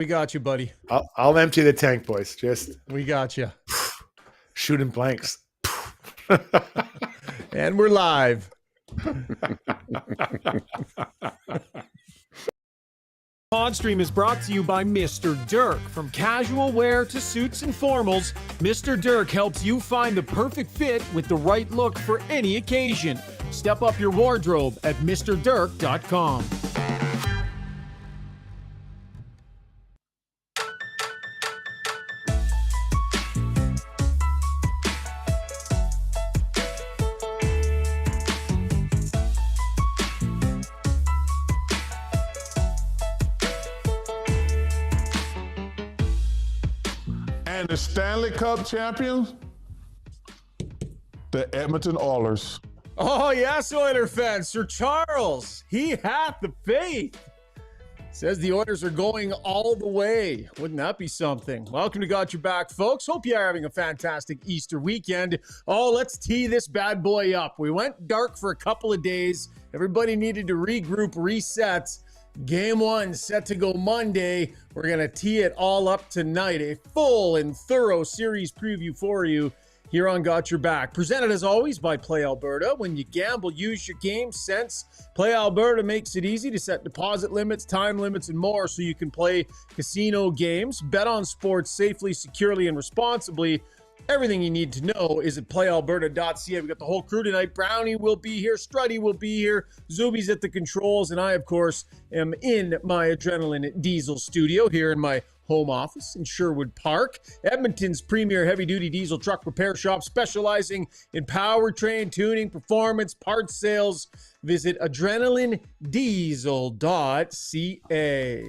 We got you, buddy. I'll empty the tank, boys. Just We got you. shooting blanks. And we're live. Podstream is brought to you by Mr. Dirk. From casual wear to suits and formals, Mr. Dirk helps you find the perfect fit with the right look for any occasion. Step up your wardrobe at MrDirk.com. And the Stanley Cup champions, the Edmonton Oilers. Oh, yes, Oiler fans. Sir Charles, he hath the faith. Says the Oilers are going all the way. Wouldn't that be something? Welcome to Got Your Back, folks. Hope you are having a fantastic Easter weekend. Oh, let's tee this bad boy up. We went dark for a couple of days. Everybody needed to regroup, reset. Game one set to go Monday. We're going to tee it all up tonight. A full and thorough series preview for you here on Got Your Back. Presented as always by Play Alberta. When you gamble, use your game sense. Play Alberta makes it easy to set deposit limits, time limits, and more so you can play casino games. Bet on sports safely, securely, and responsibly. Everything you need to know is at playalberta.ca. We got the whole crew tonight. Brownie will be here. Struddy will be here. Zuby's at the controls. And I, of course, am in my Adrenaline Diesel studio here in my home office in Sherwood Park. Edmonton's premier heavy-duty diesel truck repair shop specializing in powertrain tuning, performance, parts sales. Visit adrenalinediesel.ca.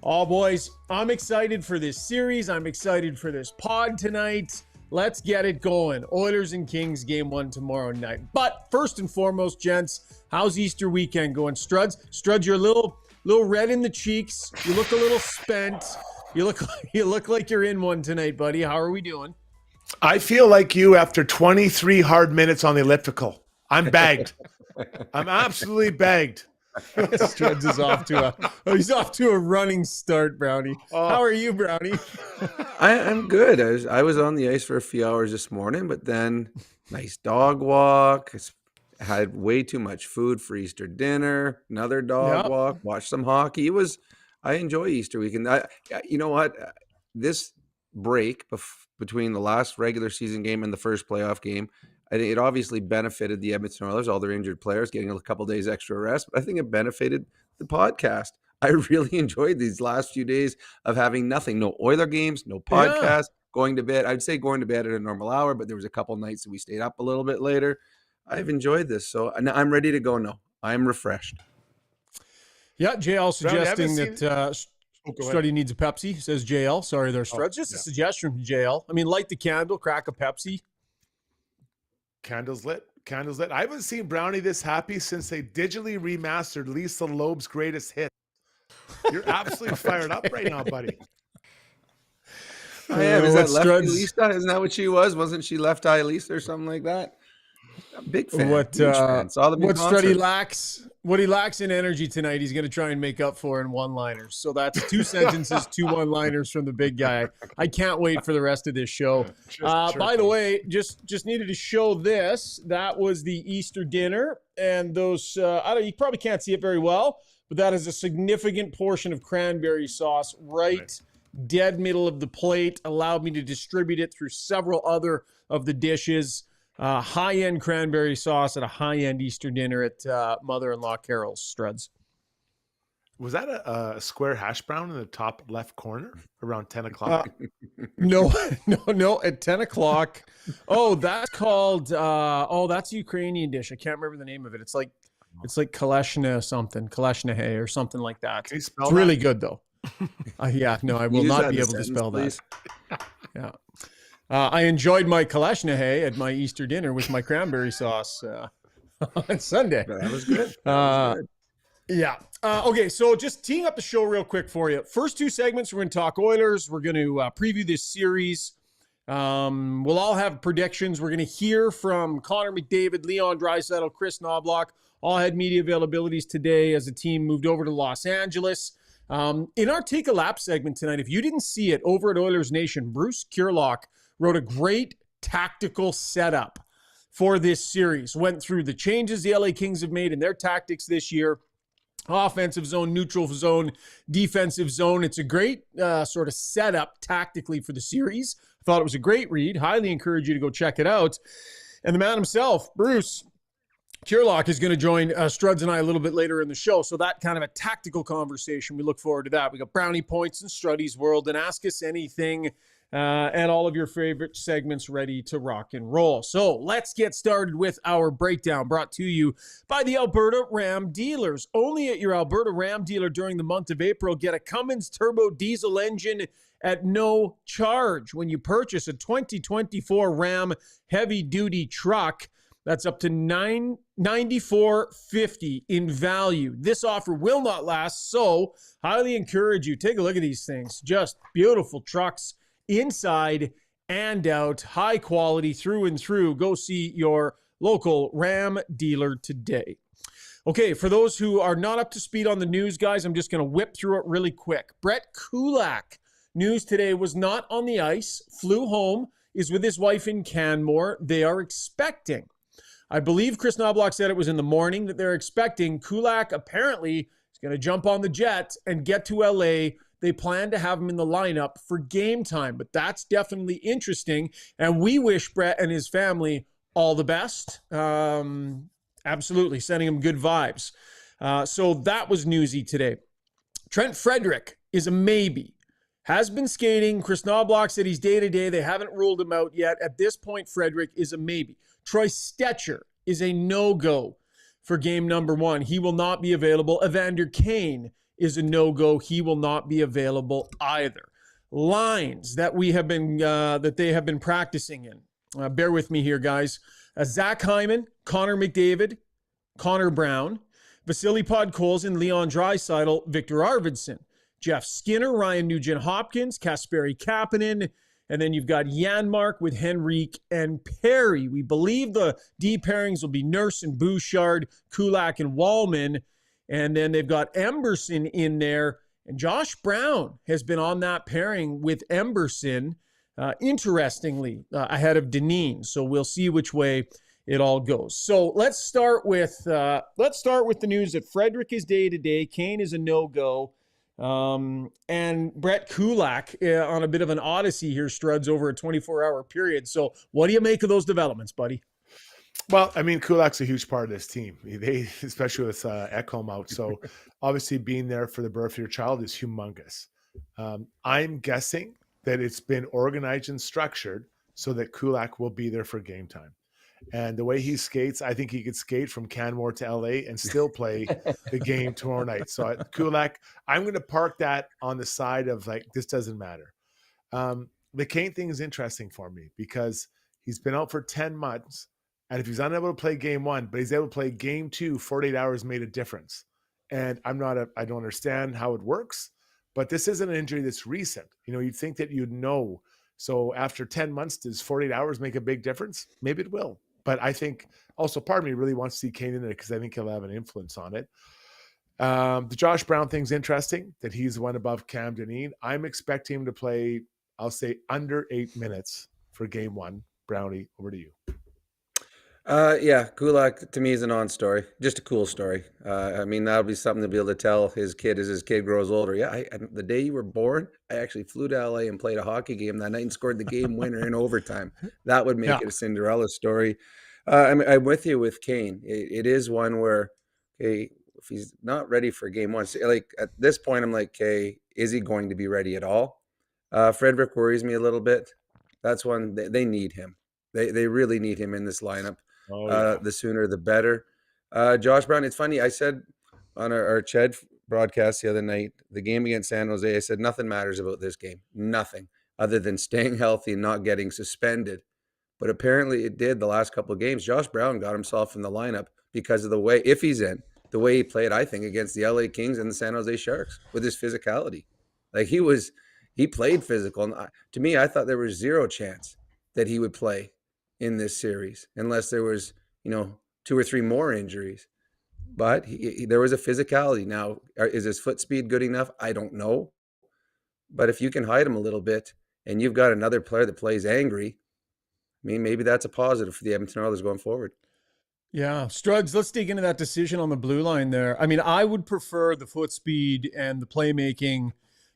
Oh, boys, I'm excited for this series. I'm excited for this pod tonight. Let's get it going. Oilers and Kings game one tomorrow night. But first and foremost, gents, how's Easter weekend going? Struds, you're a little red in the cheeks. You look a little spent. You look like you're in one tonight, buddy. How are we doing? I feel like you after 23 hard minutes on the elliptical. I'm bagged. I'm absolutely bagged. Struds is off to a running start, Brownie. How are you, Brownie? I'm good. I was on the ice for a few hours this morning, but then nice dog walk. Had way too much food for Easter dinner. Another dog walk. Watched some hockey. I enjoy Easter weekend. You know what? This break between the last regular season game and the first playoff game, I think it obviously benefited the Edmonton Oilers, all their injured players getting a couple days extra rest. But I think it benefited the podcast. I really enjoyed these last few days of having nothing, no Oiler games, no podcast, going to bed. I'd say going to bed at a normal hour, but there was a couple nights that we stayed up a little bit later. I've enjoyed this. So I'm ready to go now. I'm refreshed. Yeah, JL suggesting that Struddy needs a Pepsi, says JL. Sorry there, Struds. Just a suggestion from JL. I mean, light the candle, crack a Pepsi. Candles lit. I haven't seen Brownie this happy since they digitally remastered Lisa Loeb's greatest hit. You're absolutely fired up right now, buddy. I am. Is that Lefty Lisa? Isn't that what she was? Wasn't she Left Eye Lisa or something like that? Big fan. What Struddy lacks, what he lacks in energy tonight, he's going to try and make up for in one-liners. So that's 2 sentences, 2 one-liners from the big guy. I can't wait for the rest of this show. By the way, just needed to show this. That was the Easter dinner, and those you probably can't see it very well, but that is a significant portion of cranberry sauce right dead middle of the plate. Allowed me to distribute it through several other of the dishes. High-end cranberry sauce at a high-end Easter dinner at mother-in-law Carol's, Struds. Was that a square hash brown in the top left corner around 10 o'clock? No, at 10 o'clock. Oh, that's called, that's a Ukrainian dish. I can't remember the name of it. It's like kaleshna something, kaleshnahe or something like that. Can you spell it's that? Really good, though. I will not be able to spell that. Yeah. I enjoyed my kaleshnahe at my Easter dinner with my cranberry sauce on Sunday. That was good. Yeah. Okay, so just teeing up the show real quick for you. First 2 segments, we're going to talk Oilers. We're going to preview this series. We'll all have predictions. We're going to hear from Connor McDavid, Leon Draisaitl, Chris Knobloch. All had media availabilities today as the team moved over to Los Angeles. In our Take a Lap segment tonight, if you didn't see it over at Oilers Nation, Bruce Curlock wrote a great tactical setup for this series. Went through the changes the LA Kings have made in their tactics this year. Offensive zone, neutral zone, defensive zone. It's a great sort of setup tactically for the series. I thought it was a great read. Highly encourage you to go check it out. And the man himself, Bruce Curlock, is going to join Struds and I a little bit later in the show. So that kind of a tactical conversation. We look forward to that. We got Brownie Points and Struddy's World and Ask Us Anything and all of your favorite segments ready to rock and roll. So let's get started with our breakdown, brought to you by the Alberta Ram dealers. Only at your Alberta Ram dealer during the month of April, get a Cummins turbo diesel engine at no charge when you purchase a 2024 Ram heavy-duty truck. That's up to $94.50 in value. This offer will not last, so highly encourage you. Take a look at these things. Just beautiful trucks inside and out. High quality through and through. Go see your local Ram dealer today. Okay, for those who are not up to speed on the news, guys, I'm just going to whip through it really quick. Brett Kulak. News today was not on the ice. Flew home. Is with his wife in Canmore. They are expecting. I believe Chris Knobloch said it was in the morning that they're expecting. Kulak apparently is going to jump on the jet and get to LA. They plan to have him in the lineup for game time, but that's definitely interesting. And we wish Brett and his family all the best. Absolutely, sending him good vibes. So that was newsy today. Trent Frederick is a maybe. Has been skating. Chris Knobloch said he's day-to-day. They haven't ruled him out yet. At this point, Frederick is a maybe. Troy Stetcher is a no-go for game number 1. He will not be available. Evander Kane is a no-go. He will not be available either. Lines that we have been that they have been practicing in. Bear with me here, guys. Zach Hyman, Connor McDavid, Connor Brown, Vasily Podkolzin, Leon Draisaitl, Victor Arvidsson, Jeff Skinner, Ryan Nugent-Hopkins, Kasperi Kapanen, and then you've got Janmark with Henrique and Perry. We believe the D pairings will be Nurse and Bouchard, Kulak and Wallman. And then they've got Emberson in there. And Josh Brown has been on that pairing with Emberson, interestingly, ahead of Dineen. So we'll see which way it all goes. So let's start with the news that Frederick is day-to-day. Kane is a no-go. And Brett Kulak on a bit of an odyssey here, Struds, over a 24-hour period. So what do you make of those developments, buddy? Well, I mean, Kulak's a huge part of this team. They, especially with Ekholm out. So obviously being there for the birth of your child is humongous. I'm guessing that it's been organized and structured so that Kulak will be there for game time. And the way he skates, I think he could skate from Canmore to LA and still play the game tomorrow night. So Kulak, I'm going to park that on the side of like, this doesn't matter. The Kane thing is interesting for me because he's been out for 10 months. And if he's unable to play game 1, but he's able to play game 2, 48 hours made a difference. And I don't understand how it works, but this isn't an injury that's recent. You know, you'd think that you'd know. So after 10 months, does 48 hours make a big difference? Maybe it will. But I think also part of me really wants to see Kane in there because I think he'll have an influence on it. The Josh Brown thing's interesting that he's one above Cam Dineen. I'm expecting him to play, I'll say, under 8 minutes for game 1. Brownie, over to you. Yeah, Kulak to me is a non-story, just a cool story. I mean, that'll be something to be able to tell his kid as his kid grows older. Yeah, the day you were born, I actually flew to LA and played a hockey game that night and scored the game winner in overtime. That would make it a Cinderella story. I'm with you with Kane. It is one where, okay, if he's not ready for game 1, like at this point, I'm like, okay, is he going to be ready at all? Frederick worries me a little bit. That's one they need him. They really need him in this lineup. Oh, yeah. The sooner the better. Josh Brown, it's funny. I said on our Ched broadcast the other night, the game against San Jose, I said nothing matters about this game. Nothing other than staying healthy and not getting suspended. But apparently it did the last couple of games. Josh Brown got himself in the lineup because of the way, if he's in, the way he played, I think, against the LA Kings and the San Jose Sharks with his physicality. Like he played physical. And to me, I thought there was zero chance that he would play in this series unless there was, 2 or 3 more injuries. but there was a physicality. Now, is his foot speed good enough? I don't know. But if you can hide him a little bit and you've got another player that plays angry, I mean, maybe that's a positive for the Edmonton Oilers going forward. Yeah. Struds, let's dig into that decision on the blue line there. I mean, I would prefer the foot speed and the playmaking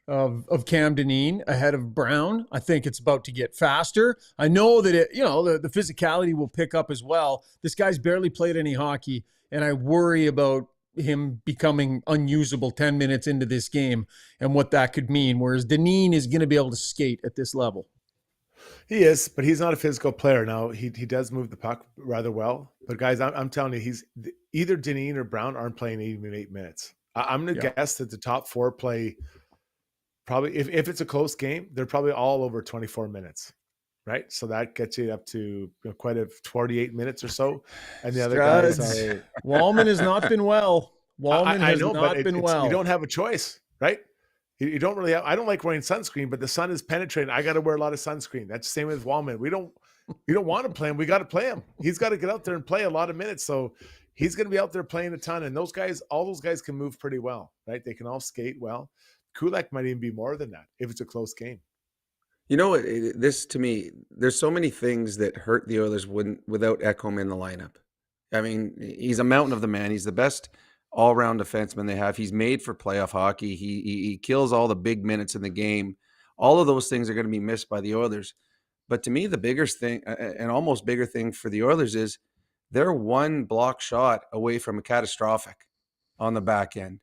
of Cam Dineen ahead of Brown. I think it's about to get faster. I know that the physicality will pick up as well. This guy's barely played any hockey, and I worry about him becoming unusable 10 minutes into this game and what that could mean, whereas Dineen is going to be able to skate at this level. He is, but he's not a physical player. Now, he does move the puck rather well. But, guys, I'm telling you, he's either Dineen or Brown aren't playing even 8 minutes. I'm going to guess that the top four play probably, if it's a close game, they're probably all over 24 minutes, right? So that gets you up to quite a 48 minutes or so. And the other guys are... Wallman has not been well. Wallman has not been well. You don't have a choice, right? You don't really have, I don't like wearing sunscreen, but the sun is penetrating. I got to wear a lot of sunscreen. That's the same with Wallman. You don't want to play him. We got to play him. He's got to get out there and play a lot of minutes. So he's going to be out there playing a ton. And all those guys can move pretty well, right? They can all skate well. Kulak might even be more than that if it's a close game. You know, this to me, there's so many things that hurt the Oilers without Ekholm in the lineup. I mean, he's a mountain of the man. He's the best all-round defenseman they have. He's made for playoff hockey. He kills all the big minutes in the game. All of those things are going to be missed by the Oilers. But to me, the biggest thing, and almost bigger thing for the Oilers is they're one block shot away from a catastrophic on the back end.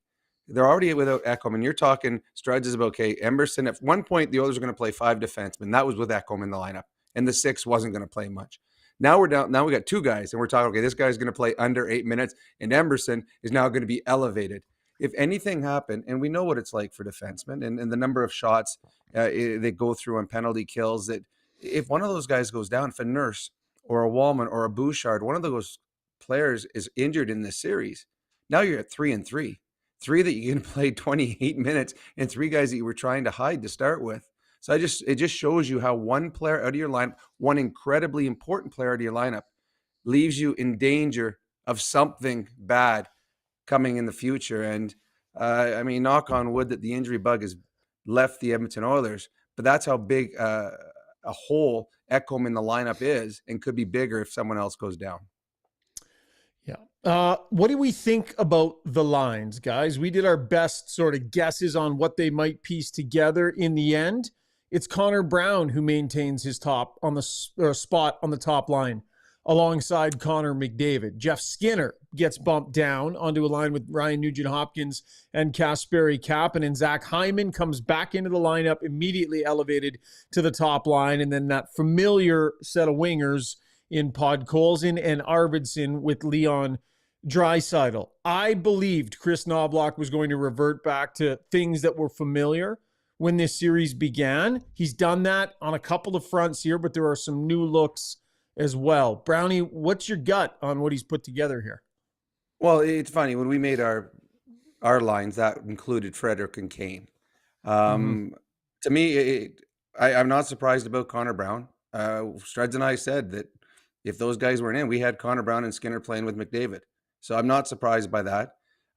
They're already without Ekholm, and you're talking Struds is about, okay, Emberson. At one point, the Oilers are going to play 5 defensemen. That was with Ekholm in the lineup, and the 6th wasn't going to play much. Now we're down. Now we got 2 guys, and we're talking, okay, this guy's going to play under 8 minutes, and Emberson is now going to be elevated. If anything happened, and we know what it's like for defensemen and the number of shots they go through on penalty kills, that if one of those guys goes down, if a Nurse or a Wallman or a Bouchard, one of those players is injured in this series, now you're at 3-3. 3 that you can play 28 minutes and 3 guys that you were trying to hide to start with. So it just shows you how one player out of your lineup, one incredibly important player out of your lineup, leaves you in danger of something bad coming in the future. And I mean, knock on wood that the injury bug has left the Edmonton Oilers, but that's how big a hole Ekholm in the lineup is, and could be bigger if someone else goes down. Yeah. What do we think about the lines, guys? We did our best sort of guesses on what they might piece together. In the end, it's Connor Brown who maintains his spot on the top line alongside Connor McDavid. Jeff Skinner gets bumped down onto a line with Ryan Nugent-Hopkins and Kasperi Kapanen. Zach Hyman comes back into the lineup, immediately elevated to the top line. And then that familiar set of wingers in Podkolzin and Arvidsson with Leon Draisaitl. I believed Chris Knobloch was going to revert back to things that were familiar when this series began. He's done that on a couple of fronts here, but there are some new looks as well. Brownie, what's your gut on what he's put together here? Well, it's funny. When we made our lines, that included Frederick and Kane. To me, I'm not surprised about Connor Brown. Struds and I said that if those guys weren't in, we had Connor Brown and Skinner playing with McDavid. So I'm not surprised by that.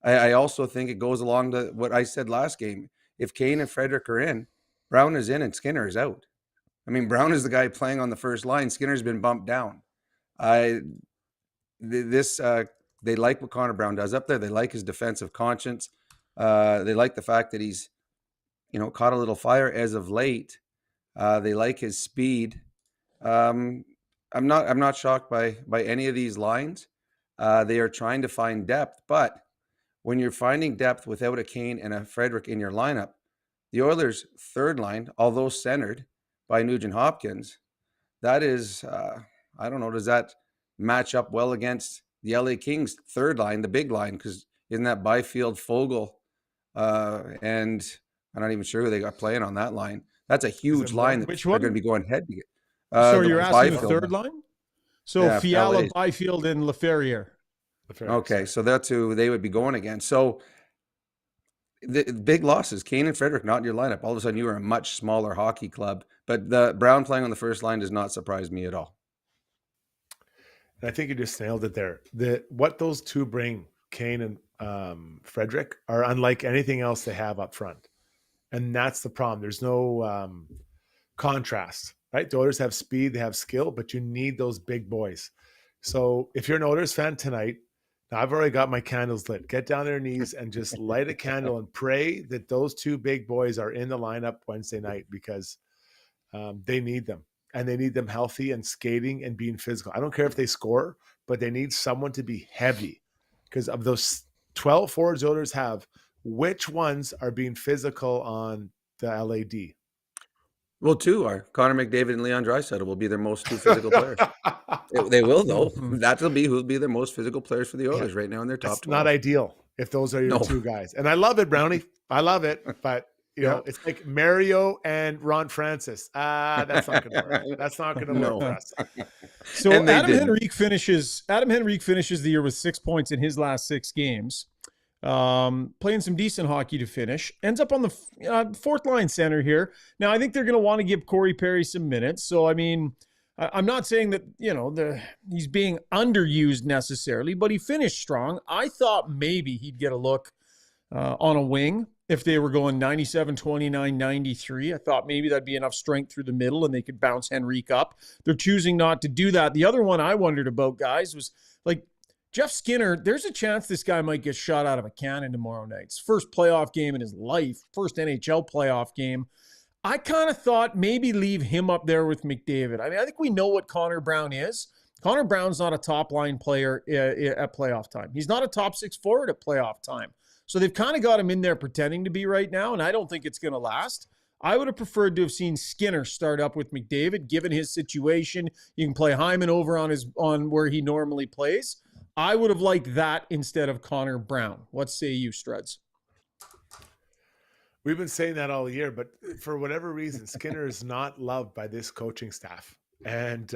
I also think it goes along to what I said last game. If Kane and Frederick are in, Brown is in and Skinner is out. I mean, Brown is the guy playing on the first line. Skinner's been bumped down. They like what Connor Brown does up there. They like his defensive conscience. They like the fact that he's, caught a little fire as of late. They like his speed. I'm not shocked by any of these lines. They are trying to find depth, but when you're finding depth without a Kane and a Frederick in your lineup, the Oilers' third line, although centered by Nugent-Hopkins, that is, I don't know, does that match up well against the LA Kings' third line, the big line? Because isn't that Byfield, Fogle, and I'm not even sure who they got playing on that line. That's a huge line that they're going to be going head to get. So you're asking the third line? So Yeah, Fiala, LA. Byfield, and LaFerriere. Okay, so that's who they would be going against. So the big losses, Kane and Frederick not in your lineup. All of a sudden, you are a much smaller hockey club. But the Brown playing on the first line does not surprise me at all. And I think you just nailed it there. What those two bring Kane and Frederick are unlike anything else they have up front. And that's the problem. There's no contrast, right? The Oilers have speed, they have skill, but you need those big boys. So if you're an Oilers fan tonight, now I've already got my candles lit. Get down on their knees and just light a candle and pray that those two big boys are in the lineup Wednesday night, because they need them. And they need them healthy and skating and being physical. I don't care if they score, but they need someone to be heavy. Because of those 12 forwards the Oilers have, which ones are being physical on the LAD? Well, two are. Connor McDavid and Leon Draisaitl will be their most two physical players. They will, though. That'll be who'll be their most physical players for the Oilers right now in their top It's 12. not ideal if those are your two guys. And I love it, Brownie. I love it. But, you know, it's like Mario and Ron Francis. That's not going to work. That's not going to work for us. So Adam Henrique finishes the year with 6 points in his last 6 games. Playing some decent hockey to finish. Ends up on the fourth line center here. Now, I think they're going to want to give Corey Perry some minutes. So, I mean, I'm not saying that, you know, he's being underused necessarily, but he finished strong. I thought maybe he'd get a look on a wing if they were going 97, 29, 93. I thought maybe that'd be enough strength through the middle and they could bounce Henrique up. They're choosing not to do that. The other one I wondered about, guys, was like Jeff Skinner. There's a chance this guy might get shot out of a cannon tomorrow night. It's first playoff game in his life, first NHL playoff game. I kind of thought maybe leave him up there with McDavid. I mean, I think we know what Connor Brown is. Connor Brown's not a top-line player at playoff time. He's not a top 6 forward at playoff time. So they've kind of got him in there pretending to be right now, and I don't think it's going to last. I would have preferred to have seen Skinner start up with McDavid, given his situation. You can play Hyman over on where he normally plays. I would have liked that instead of Connor Brown. What say you, Struds? We've been saying that all year, but for whatever reason, Skinner is not loved by this coaching staff. And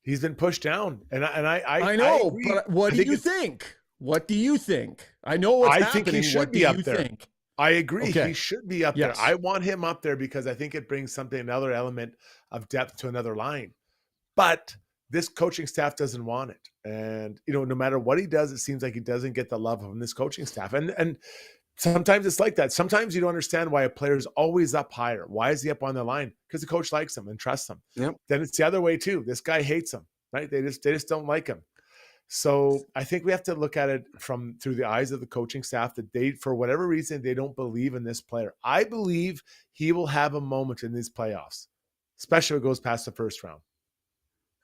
he's been pushed down. And I know, but what do you think? What do you think? I know what's happening. Think he should be up there. Think? I agree. Okay. He should be up there. I want him up there because I think it brings another element of depth to another line. But this coaching staff doesn't want it. And, you know, no matter what he does, it seems like he doesn't get the love from this coaching staff. And sometimes it's like that. Sometimes you don't understand why a player is always up higher. Why is he up on the line? Because the coach likes him and trusts him. Yep. Then it's the other way too. This guy hates him, right? They just don't like him. So I think we have to look at it through the eyes of the coaching staff that they, for whatever reason, they don't believe in this player. I believe he will have a moment in these playoffs, especially if it goes past the first round.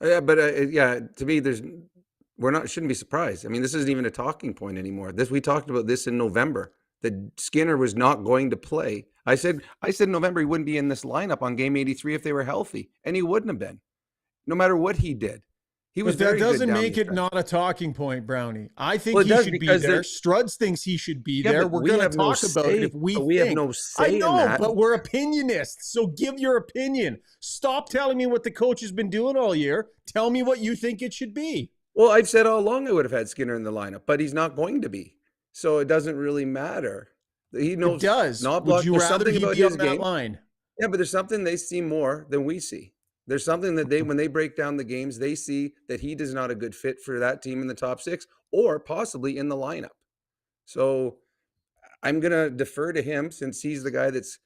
Yeah, but to me, shouldn't be surprised. I mean, this isn't even a talking point anymore. We talked about this in November, that Skinner was not going to play. I said in November he wouldn't be in this lineup on game 83 if they were healthy, and he wouldn't have been, no matter what he did. He was. But that doesn't make it not a talking point, Brownie. I think he should be there. Struds thinks he should be there. We're going to talk about it if we have no say in that. I know, but we're opinionists. So give your opinion. Stop telling me what the coach has been doing all year. Tell me what you think it should be. Well, I've said all along I would have had Skinner in the lineup, but he's not going to be. So it doesn't really matter. He knows. It does. Would you rather he be on that line? Yeah, but there's something they see more than we see. There's something that when they break down the games, they see that he is not a good fit for that team in the top 6 or possibly in the lineup. So I'm going to defer to him since he's the guy that's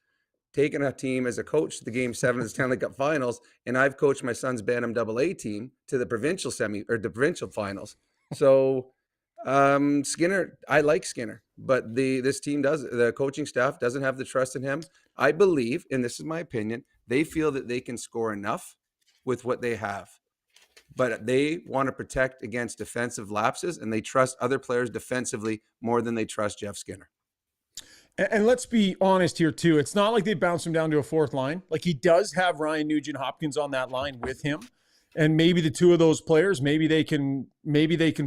taken a team as a coach to the Game 7 of the Stanley Cup Finals, and I've coached my son's Bantam AA team to the provincial the provincial finals. So Skinner, I like Skinner, but the coaching staff doesn't have the trust in him. I believe, and this is my opinion, they feel that they can score enough with what they have, but they want to protect against defensive lapses, and they trust other players defensively more than they trust Jeff Skinner. And let's be honest here too. It's not like they bounced him down to a fourth line. Like, he does have Ryan Nugent-Hopkins on that line with him. And maybe the two of those players, maybe they can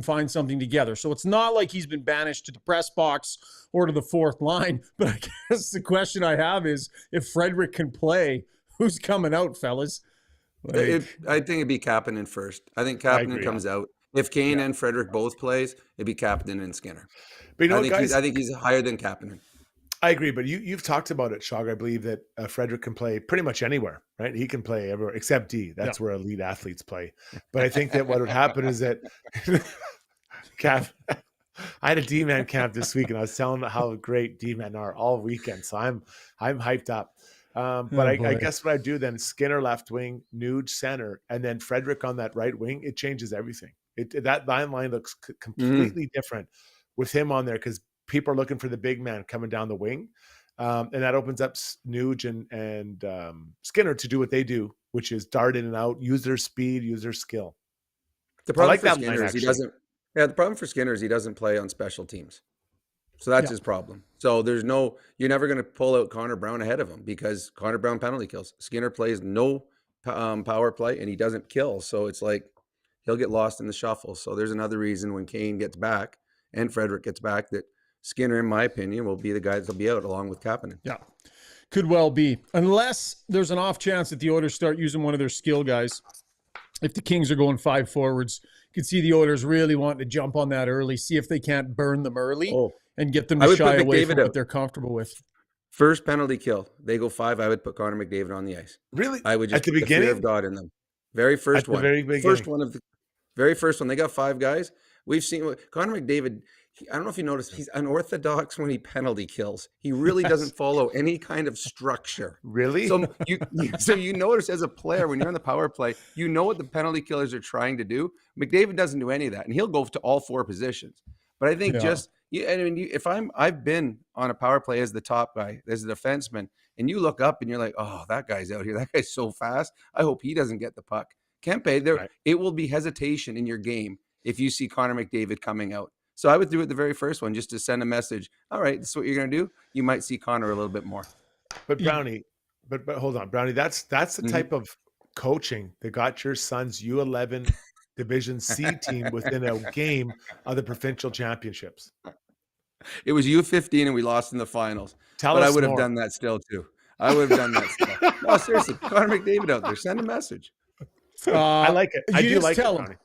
find something together. So it's not like he's been banished to the press box or to the fourth line. But I guess the question I have is, if Frederick can play, who's coming out, fellas? I think it'd be Kapanen first. I think Kapanen comes out. If Kane and Frederick both plays, it'd be Kapanen and Skinner. But I think he's higher than Kapanen. I agree, but you've talked about it, Shaug. I believe that Frederick can play pretty much anywhere, right? He can play everywhere except D. That's where elite athletes play. But I think that what would happen is that I had a D-man camp this week, and I was telling how great D-men are all weekend. So I'm hyped up. But I guess what I do then, Skinner left wing, Nuge center, and then Frederick on that right wing, it changes everything. That line looks completely different with him on there because people are looking for the big man coming down the wing. And that opens up Nuge and Skinner to do what they do, which is dart in and out, use their speed, use their skill. The problem for Skinner is he doesn't. Yeah, the problem for Skinner is he doesn't play on special teams. So that's his problem. So you're never going to pull out Connor Brown ahead of him because Connor Brown penalty kills. Skinner plays no power play and he doesn't kill. So it's like he'll get lost in the shuffle. So there's another reason when Kane gets back and Frederick gets back that Skinner, in my opinion, will be the guy that'll be out along with Kapanen. Yeah, could well be. Unless there's an off chance that the Oilers start using one of their skill guys. If the Kings are going 5 forwards, you can see the Oilers really wanting to jump on that early, see if they can't burn them early and get them to shy away from what they're comfortable with. First penalty kill, they go 5. I would put Connor McDavid on the ice. Really? I would just at the put beginning? the fear of God in them. Very first one. Very first one. They got 5 guys. We've seen Connor McDavid. I don't know if you noticed, he's unorthodox when he penalty kills. He really doesn't follow any kind of structure. Really? So you notice as a player, when you're on the power play, you know what the penalty killers are trying to do. McDavid doesn't do any of that, and he'll go to all 4 positions. But I think I've been on a power play as the top guy, as a defenseman, and you look up and you're like, oh, that guy's out here. That guy's so fast. I hope he doesn't get the puck. Kempe, it will be hesitation in your game if you see Connor McDavid coming out. So I would do it the very first one just to send a message. All right, this is what you're going to do. You might see Connor a little bit more. But Brownie, but hold on, Brownie. That's the type of coaching that got your son's U11 Division C team within a game of the provincial championships. It was U15 and we lost in the finals. But I would have done that still too. I would have done that still. No, seriously, Connor McDavid out there. Send a message. I like it. I do like it, Brownie.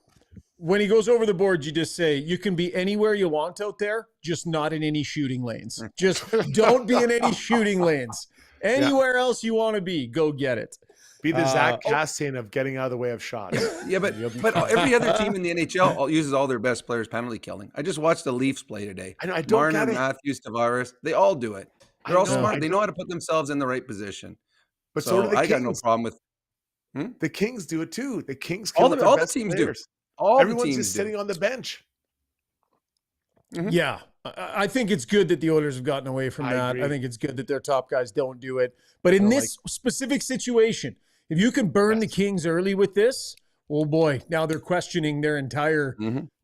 When he goes over the board, you just say, you can be anywhere you want out there, just not in any shooting lanes. Just don't be in any shooting lanes. Anywhere else you want to be, go get it. Be the Zach Chastain of getting out of the way of shots. Yeah, but every other team in the NHL uses all their best players penalty killing. I just watched the Leafs play today. I don't Marner, get it. Matthews, Tavares, they all do it. They're all smart. They know how to put themselves in the right position. But so do the Kings. I got no problem with The Kings do it too. The Kings all the teams players. Do. All Everyone's the teams just sitting on the bench. Mm-hmm. Yeah, I think it's good that the Oilers have gotten away from that. I think it's good that their top guys don't do it. But in this specific situation, if you can burn the Kings early with this, oh boy, now they're questioning their entire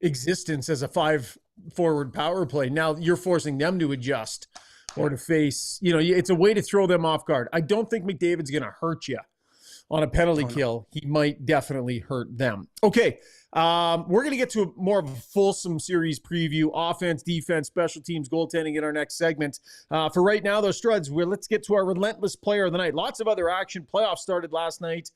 existence as a 5-forward power play. Now you're forcing them to adjust or to face, it's a way to throw them off guard. I don't think McDavid's going to hurt you on a penalty kill. He might definitely hurt them. Okay. We're going to get to more of a fulsome series preview, offense, defense, special teams, goaltending in our next segment. For right now, though, Struds, let's get to our relentless player of the night. Lots of other action. Playoffs started last night.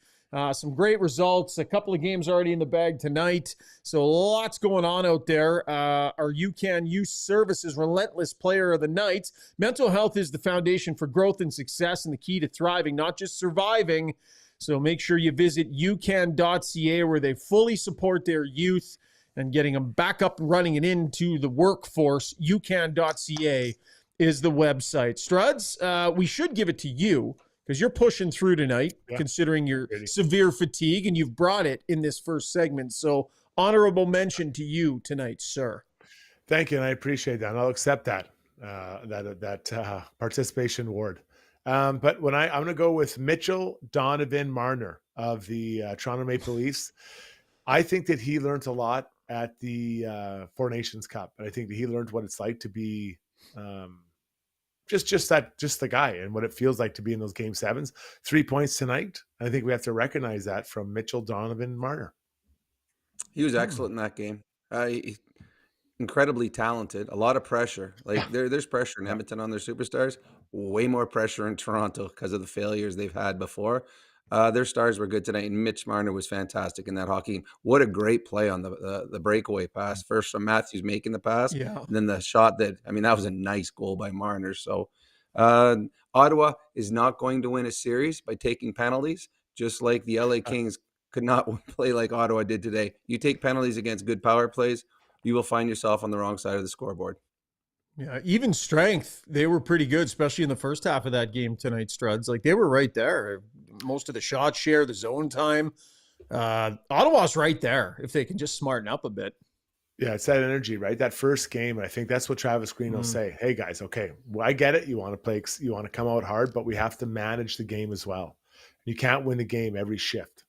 Some great results. A couple of games already in the bag tonight. So lots going on out there. Our UCAN Youth Services Relentless Player of the Night. Mental health is the foundation for growth and success and the key to thriving, not just surviving. So make sure you visit ucan.ca where they fully support their youth and getting them back up and running and into the workforce. ucan.ca is the website. Struds, we should give it to you because you're pushing through tonight, considering your severe fatigue, and you've brought it in this first segment. So honorable mention to you tonight, sir. Thank you, and I appreciate that. And I'll accept that participation award. But when I'm going to go with Mitchell Donovan Marner of the Toronto Maple Leafs. I think that he learned a lot at the Four Nations Cup. And I think that he learned what it's like to be just the guy and what it feels like to be in those game sevens. 3 points tonight. I think we have to recognize that from Mitchell Donovan Marner. He was excellent in that game. Incredibly talented, a lot of pressure. There's pressure in Edmonton on their superstars, way more pressure in Toronto because of the failures they've had before. Their stars were good tonight, and Mitch Marner was fantastic in that hockey game. What a great play on the breakaway pass. First from Matthews making the pass, and then the shot that was a nice goal by Marner. So Ottawa is not going to win a series by taking penalties, just like the LA Kings could not play like Ottawa did today. You take penalties against good power plays, you will find yourself on the wrong side of the scoreboard. Yeah, even strength, they were pretty good, especially in the first half of that game tonight, Struds. Like, they were right there. Most of the shot share, the zone time. Ottawa's right there if they can just smarten up a bit. Yeah, it's that energy, right? That first game, I think that's what Travis Green will say. Hey, guys, okay, well, I get it. You want to play, you want to come out hard, but we have to manage the game as well. You can't win the game every shift.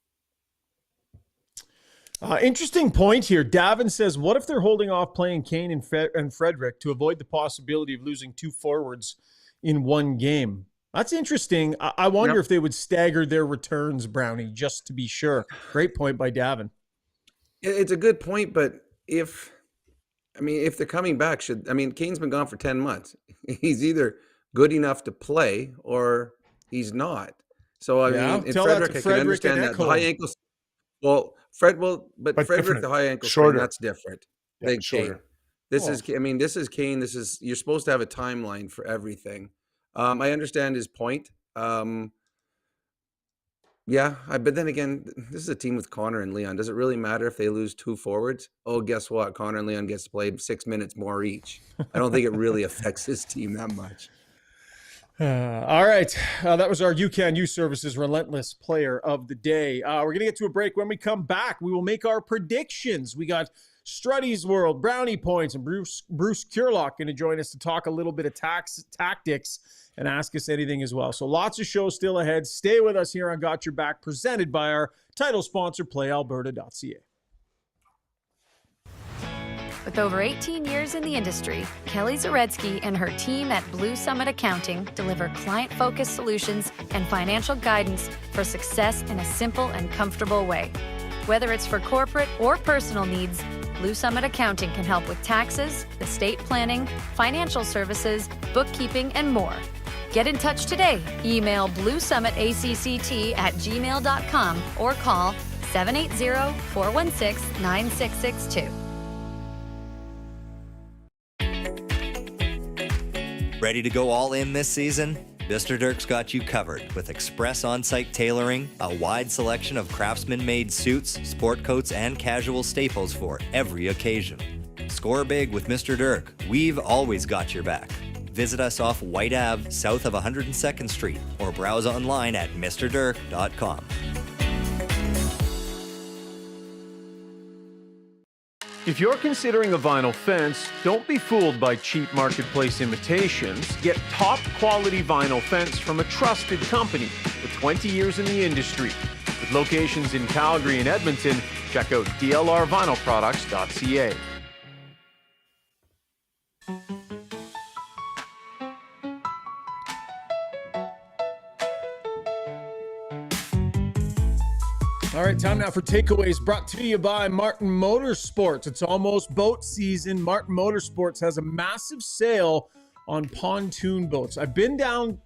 Interesting point here. Davin says, what if they're holding off playing Kane and Frederick to avoid the possibility of losing two forwards in one game? That's interesting. I wonder if they would stagger their returns, Brownie, just to be sure. Great point by Davin. It's a good point, but if they're coming back, Kane's been gone for 10 months. He's either good enough to play or he's not. So, in Frederick, I can understand that. The high ankles. Well, but Frederick, different. The high ankle strain, that's different. Big shorter. This is Kane. You're supposed to have a timeline for everything. I understand his point. But then again, this is a team with Connor and Leon. Does it really matter if they lose two forwards? Oh, guess what? Connor and Leon gets to play 6 minutes more each. I don't think it really affects this team that much. All right. That was our UCAN Youth Services Relentless Player of the Day. We're going to get to a break. When we come back, we will make our predictions. We got Struddy's World, Brownie Points, and Bruce Curlock going to join us to talk a little bit of tactics and ask us anything as well. So lots of shows still ahead. Stay with us here on Got Your Back, presented by our title sponsor, PlayAlberta.ca. With over 18 years in the industry, Kelly Zaretsky and her team at Blue Summit Accounting deliver client-focused solutions and financial guidance for success in a simple and comfortable way. Whether it's for corporate or personal needs, Blue Summit Accounting can help with taxes, estate planning, financial services, bookkeeping, and more. Get in touch today. Email bluesummitacct@gmail.com or call 780-416-9662. Ready to go all in this season? Mr. Dirk's got you covered with express on-site tailoring, a wide selection of craftsman-made suits, sport coats, and casual staples for every occasion. Score big with Mr. Dirk. We've always got your back. Visit us off White Ave, south of 102nd Street, or browse online at mrdirk.com. If you're considering a vinyl fence, don't be fooled by cheap marketplace imitations. Get top quality vinyl fence from a trusted company with 20 years in the industry. With locations in Calgary and Edmonton, check out dlrvinylproducts.ca. All right, time now for takeaways brought to you by Martin Motorsports. It's almost boat season. Martin Motorsports has a massive sale on pontoon boats. I've been down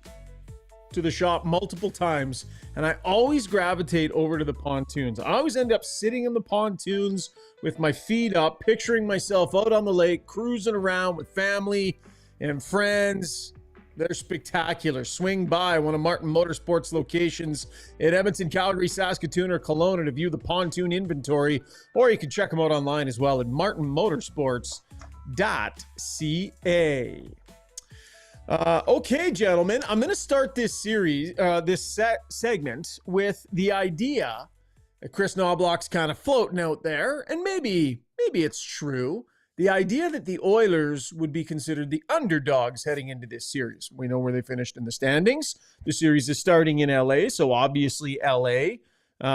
to the shop multiple times, and I always gravitate over to the pontoons. I always end up sitting in the pontoons with my feet up, picturing myself out on the lake, cruising around with family and friends. They're spectacular. Swing by one of Martin Motorsports locations in Edmonton, Calgary, Saskatoon, or Kelowna to view the pontoon inventory, or you can check them out online as well at martinmotorsports.ca. Okay, gentlemen, I'm going to start this series, segment with the idea that Chris Knobloch's kind of floating out there, and maybe it's true. The idea that the Oilers would be considered the underdogs heading into this series. We know where they finished in the standings. The series is starting in LA, so obviously LA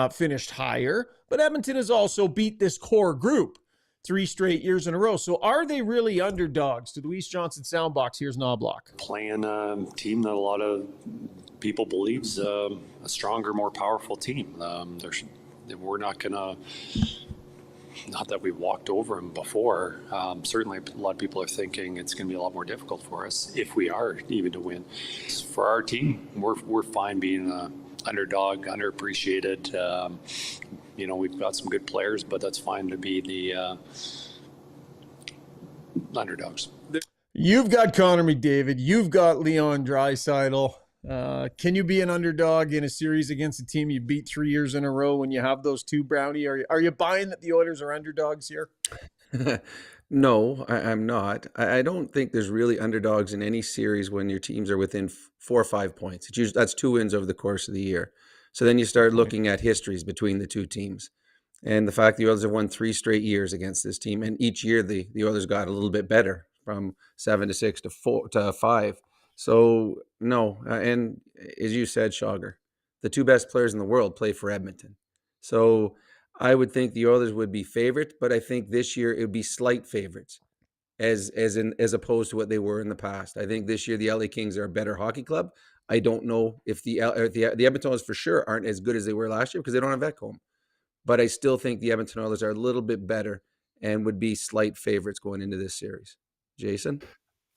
finished higher. But Edmonton has also beat this core group 3 straight years in a row. So are they really underdogs? To the East Johnson Soundbox, here's Knobloch. Playing a team that a lot of people believe's a stronger, more powerful team. We're not going to... Not that we walked over them before. Certainly, a lot of people are thinking it's going to be a lot more difficult for us if we are even to win. For our team, we're fine being an underdog, underappreciated. We've got some good players, but that's fine to be the underdogs. You've got Connor McDavid. You've got Leon Draisaitl. Can you be an underdog in a series against a team you beat 3 years in a row when you have those two, Brownie? Are you buying that the Oilers are underdogs here? No, I'm not. I don't think there's really underdogs in any series when your teams are within 4 or 5 points. It's usually, that's 2 wins over the course of the year. So then you start Okay. looking at histories between the two teams. And the fact the Oilers have won 3 straight years against this team, and each year the Oilers got a little bit better from 7-6 to 4-5. So no, and as you said, Schauger, the two best players in the world play for Edmonton. So I would think the Oilers would be favorite, but I think this year it would be slight favorites as opposed to what they were in the past. I think this year the LA Kings are a better hockey club. I don't know if the Edmonton Oilers for sure aren't as good as they were last year because they don't have Ekholm. But I still think the Edmonton Oilers are a little bit better and would be slight favorites going into this series. Jason?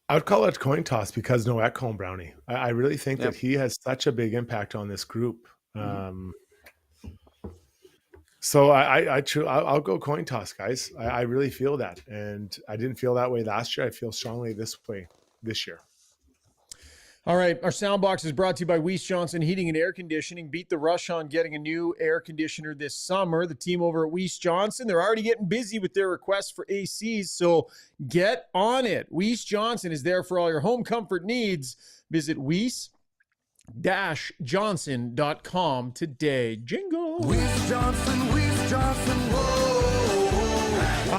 I would call it a coin toss because no Ekholm, Brownie. I really think Yep. that he has such a big impact on this group. So I'll go coin toss, guys. I really feel that, and I didn't feel that way last year. I feel strongly this way this year. All right, our sound box is brought to you by Weiss Johnson Heating and Air Conditioning. Beat the rush on getting a new air conditioner this summer. The team over at Weiss Johnson, they're already getting busy with their requests for ACs, so get on it. Weiss Johnson is there for all your home comfort needs. Visit Weiss-Johnson.com today. Jingle. Weiss Johnson,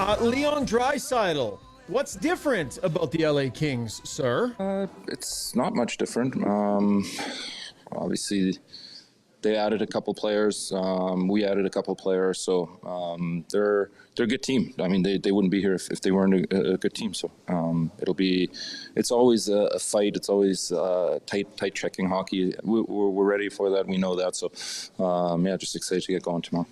whoa. Leon Draisaitl. What's different about the LA Kings, sir? It's not much different. Obviously, they added a couple players. We added a couple players. So they're a good team. I mean, they wouldn't be here if they weren't a good team. So it's always a fight. It's always tight checking hockey. We're ready for that. We know that. So just excited to get going tomorrow.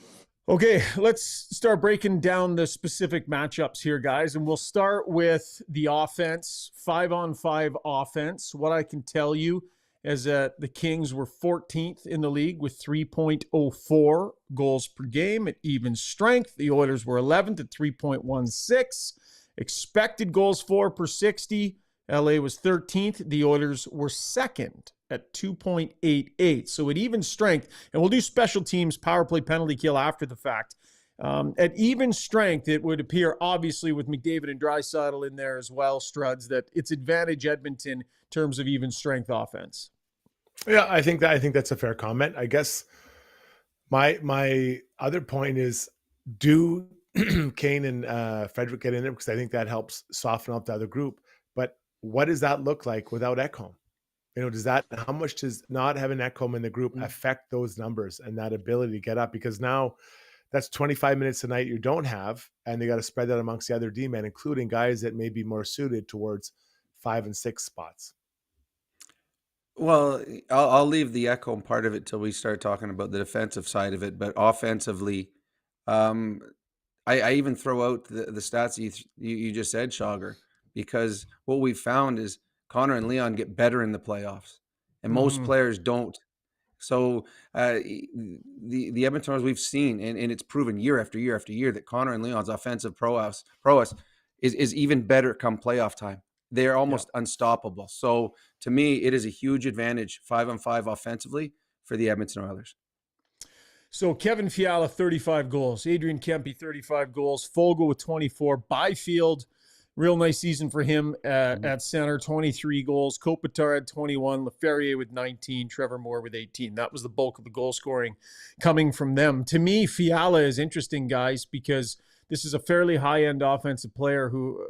Okay, let's start breaking down the specific matchups here, guys. And we'll start with the offense, 5-on-5 offense. What I can tell you is that the Kings were 14th in the league with 3.04 goals per game at even strength. The Oilers were 11th at 3.16. Expected goals for per 60. LA was 13th. The Oilers were second at 2.88. So at even strength, and we'll do special teams, power play, penalty kill after the fact. At even strength, it would appear, obviously, with McDavid and Draisaitl in there as well, Struds, that it's advantage Edmonton in terms of even strength offense. Yeah, I think that's a fair comment. I guess my other point is, do Kane and Frederick get in there? Because I think that helps soften up the other group. But what does that look like without Ekholm? How much does not having Ekholm in the group affect those numbers and that ability to get up? Because now that's 25 minutes a night you don't have, and they got to spread that amongst the other D-men, including guys that may be more suited towards 5 and 6 spots. Well, I'll leave the Ekholm part of it till we start talking about the defensive side of it. But offensively, I even throw out the stats you just said, Schauger, because what we've found is Connor and Leon get better in the playoffs, and most players don't. So the Edmonton Oilers we've seen, and it's proven year after year after year that Connor and Leon's offensive prowess is even better come playoff time. They're almost unstoppable. So to me, it is a huge advantage 5-on-5 offensively for the Edmonton Oilers. So Kevin Fiala, 35 goals. Adrian Kempe, 35 goals. Fogle with 24. Byfield, real nice season for him at center, 23 goals. Kopitar had 21. Laferriere with 19. Trevor Moore with 18. That was the bulk of the goal scoring coming from them. To me, Fiala is interesting, guys, because this is a fairly high-end offensive player who,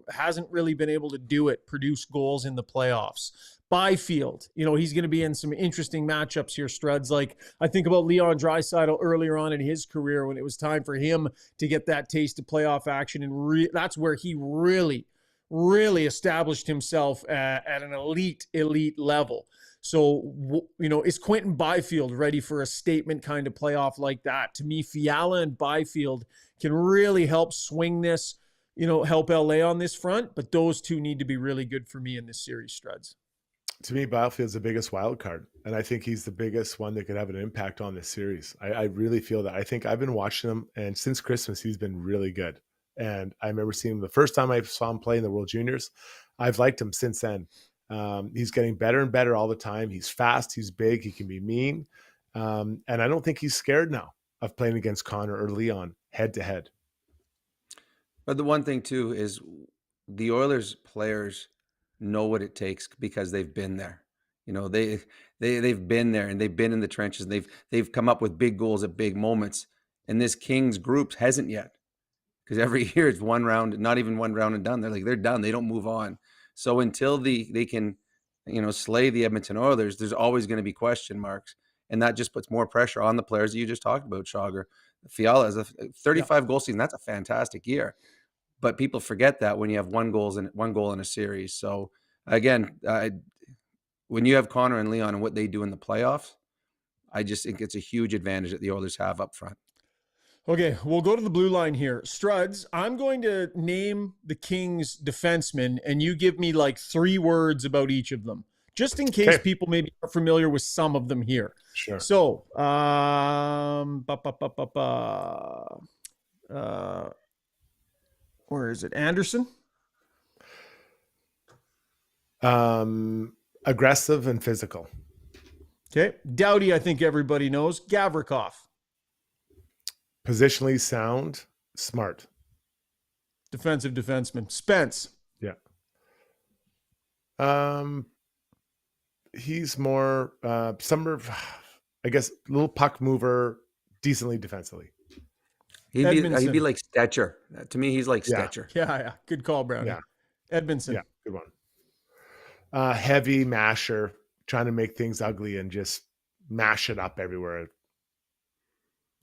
hasn't really been able to do it, produce goals in the playoffs. Byfield, he's going to be in some interesting matchups here, Struds. Like, I think about Leon Draisaitl earlier on in his career when it was time for him to get that taste of playoff action. And that's where he really, really established himself at an elite level. So, is Quentin Byfield ready for a statement kind of playoff like that? To me, Fiala and Byfield can really help swing this, help LA on this front. But those two need to be really good for me in this series, Struds. To me, Byfield's the biggest wild card, and I think he's the biggest one that could have an impact on this series. I really feel that. I think I've been watching him, and since Christmas, he's been really good. And I remember seeing him the first time I saw him play in the World Juniors. I've liked him since then. He's getting better and better all the time. He's fast, he's big, he can be mean. And I don't think he's scared now of playing against Connor or Leon head to head. But the one thing too is the Oilers players know what it takes because they've been there. You know, they've been there and they've been in the trenches. And they've come up with big goals at big moments. And this Kings group hasn't yet, because every year it's one round, not even one round and done. They're done. They don't move on. So until they can, slay the Edmonton Oilers, there's always going to be question marks, and that just puts more pressure on the players that you just talked about. Chager, Fiala has a 35 goal season. That's a fantastic year. But people forget that when you have one goal in a series. So again, when you have Connor and Leon and what they do in the playoffs, I just think it's a huge advantage that the Oilers have up front. Okay, we'll go to the blue line here. Struds, I'm going to name the Kings defensemen, and you give me like 3 words about each of them, just in case people maybe are familiar with some of them here. Sure. So, where is it? Anderson? Aggressive and physical. Okay. Doughty, I think everybody knows. Gavrikov. Positionally sound, smart. Defensive defenseman. Spence. Yeah. He's more I guess, little puck mover, decently defensively. He'd be like Stetcher. To me, he's like Stetcher. Yeah. Good call, Brownie. Yeah. Edmondson. Yeah, good one. Heavy masher, trying to make things ugly and just mash it up everywhere.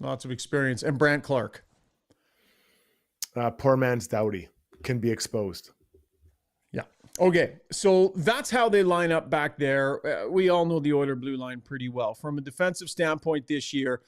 Lots of experience. And Brant Clark. Poor man's Doughty can be exposed. Yeah. Okay. So that's how they line up back there. We all know the Oiler blue line pretty well. From a defensive standpoint this year,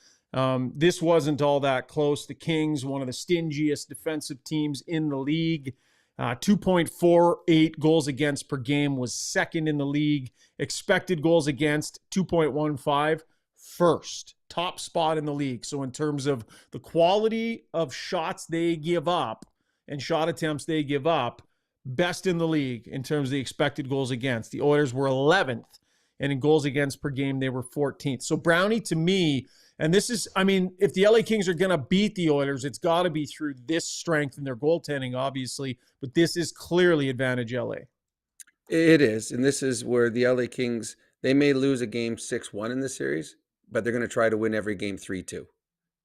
this wasn't all that close. The Kings, one of the stingiest defensive teams in the league. 2.48 goals against per game, was second in the league. Expected goals against, 2.15, first. Top spot in the league. So in terms of the quality of shots they give up and shot attempts they give up, best in the league in terms of the expected goals against. The Oilers were 11th, and in goals against per game, they were 14th. So Brownie, to me, and this is, if the LA Kings are going to beat the Oilers, it's got to be through this strength in their goaltending, obviously, but this is clearly advantage LA. It is, and this is where the LA Kings, they may lose a game 6-1 in this series, but they're going to try to win every game 3-2.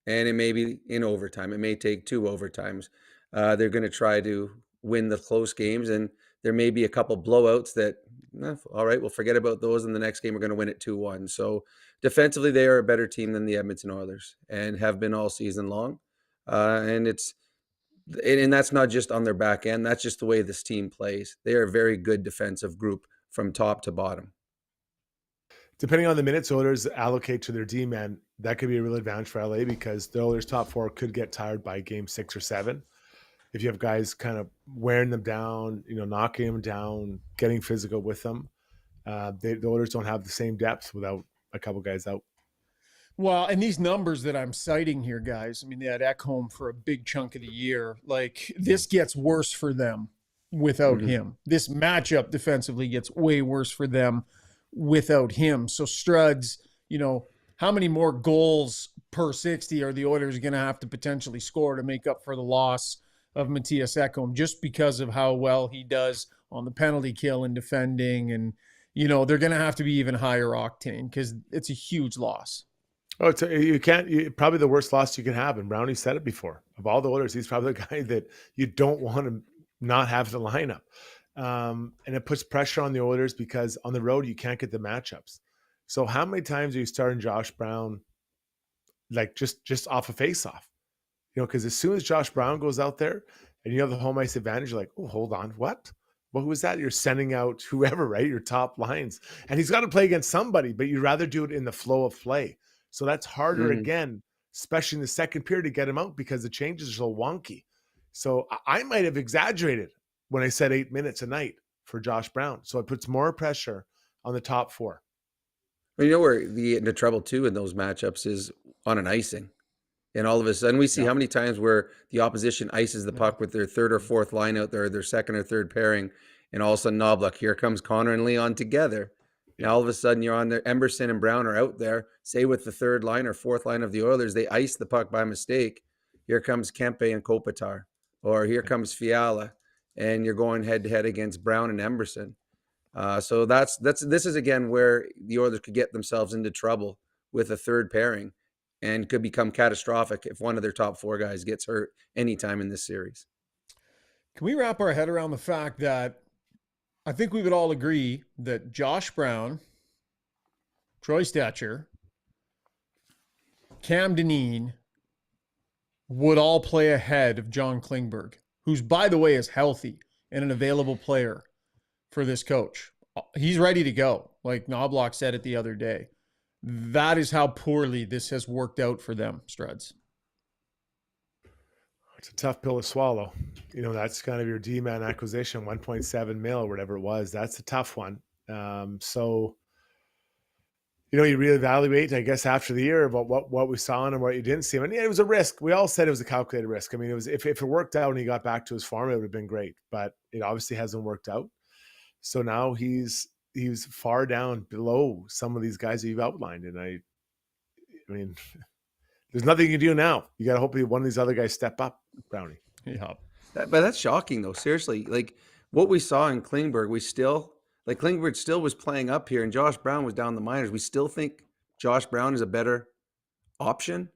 And it may be in overtime. It may take 2 overtimes. They're going to try to win the close games, and there may be a couple blowouts that, all right, we'll forget about those. In the next game, we're going to win it 2-1. So defensively, they are a better team than the Edmonton Oilers and have been all season long. And that's not just on their back end. That's just the way this team plays. They are a very good defensive group from top to bottom. Depending on the minutes Oilers allocate to their D-man, that could be a real advantage for LA because the Oilers' top 4 could get tired by game 6 or 7. If you have guys kind of wearing them down, knocking them down, getting physical with them, the Oilers don't have the same depth without a couple guys out. Well, and these numbers that I'm citing here, guys, they had Ekholm for a big chunk of the year. Like, this gets worse for them without him. This matchup defensively gets way worse for them without him. So Struds, how many more goals per 60 are the Oilers going to have to potentially score to make up for the loss of Matthias Ekholm, just because of how well he does on the penalty kill and defending? And, they're going to have to be even higher octane because it's a huge loss. Oh, probably the worst loss you can have. And Brownie said it before. Of all the Oilers, he's probably the guy that you don't want to not have the lineup. And it puts pressure on the Oilers because on the road, you can't get the matchups. So how many times are you starting Josh Brown, like just off a face-off? Because as soon as Josh Brown goes out there and you have the home ice advantage, you're like, oh, hold on, what? Well, who was that? You're sending out whoever, right? Your top lines. And he's got to play against somebody, but you'd rather do it in the flow of play. So that's harder again, especially in the second period, to get him out because the changes are so wonky. So I might have exaggerated when I said 8 minutes a night for Josh Brown. So it puts more pressure on the top 4. Well, where the trouble too in those matchups is on an icing. And all of a sudden we see how many times where the opposition ices the puck with their third or fourth line out there, their second or third pairing. And all of a sudden, look, here comes Connor and Leon together. And all of a sudden you're on there. Emerson and Brown are out there, say with the third line or fourth line of the Oilers, they ice the puck by mistake. Here comes Kempe and Kopitar. or here comes Fiala, and you're going head to head against Brown and Emerson. So this is again where the Oilers could get themselves into trouble with a third pairing, and could become catastrophic if one of their top 4 guys gets hurt anytime in this series. Can we wrap our head around the fact that I think we would all agree that Josh Brown, Troy Stetcher, Cam Dineen would all play ahead of John Klingberg, who's, by the way, is healthy and an available player for this coach. He's ready to go, like Knobloch said it the other day. That is how poorly this has worked out for them, Struds. It's a tough pill to swallow. That's kind of your D-man acquisition, 1.7 mil or whatever it was. That's a tough one. So, you reevaluate, I guess, after the year about what we saw and what you didn't see. And it was a risk. We all said it was a calculated risk. I mean, it was if it worked out and he got back to his form, it would have been great. But it obviously hasn't worked out. So now he's far down below some of these guys that you've outlined. And I mean, there's nothing you can do now. You got to hope one of these other guys step up, Brownie. Yeah. But that's shocking, though. Seriously, like what we saw in Klingberg, Klingberg still was playing up here, and Josh Brown was down in the minors. We still think Josh Brown is a better option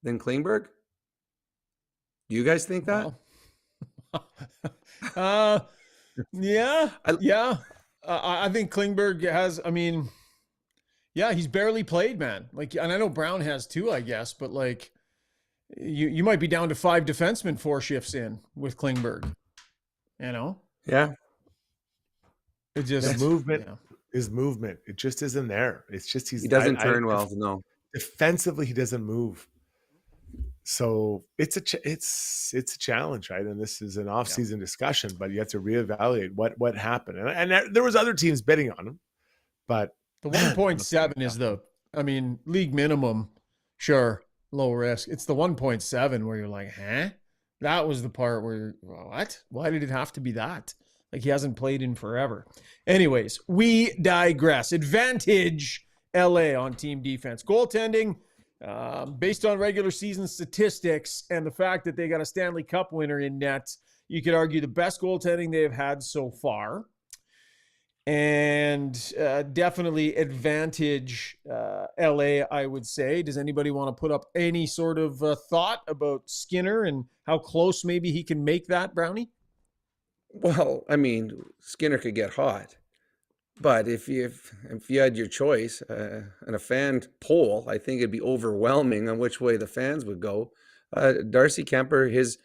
than Klingberg. Do you guys think that? Yeah. I think Klingberg has. I mean, yeah, he's barely played, man. And I know Brown has too, I guess, but you might be down to 5 defensemen 4 shifts in with Klingberg. Yeah. It just his movement. It just isn't there. It's just he doesn't turn well. No, defensively he doesn't move. So it's a challenge, right? And this is an off-season discussion, but you have to reevaluate what happened. And there was other teams bidding on him, but the 1.7 is league minimum. Sure, low risk. It's the 1.7 where you're like, huh? That was the part where what? Why did it have to be that? He hasn't played in forever. Anyways, we digress. Advantage LA on team defense. Goaltending, based on regular season statistics and the fact that they got a Stanley Cup winner in net, you could argue the best goaltending they've had so far. And definitely advantage LA, I would say. Does anybody want to put up any sort of thought about Skinner and how close maybe he can make that, Brownie? Well, I mean, Skinner could get hot, but if you had your choice and a fan poll, I think it'd be overwhelming on which way the fans would go. Darcy Kemper, his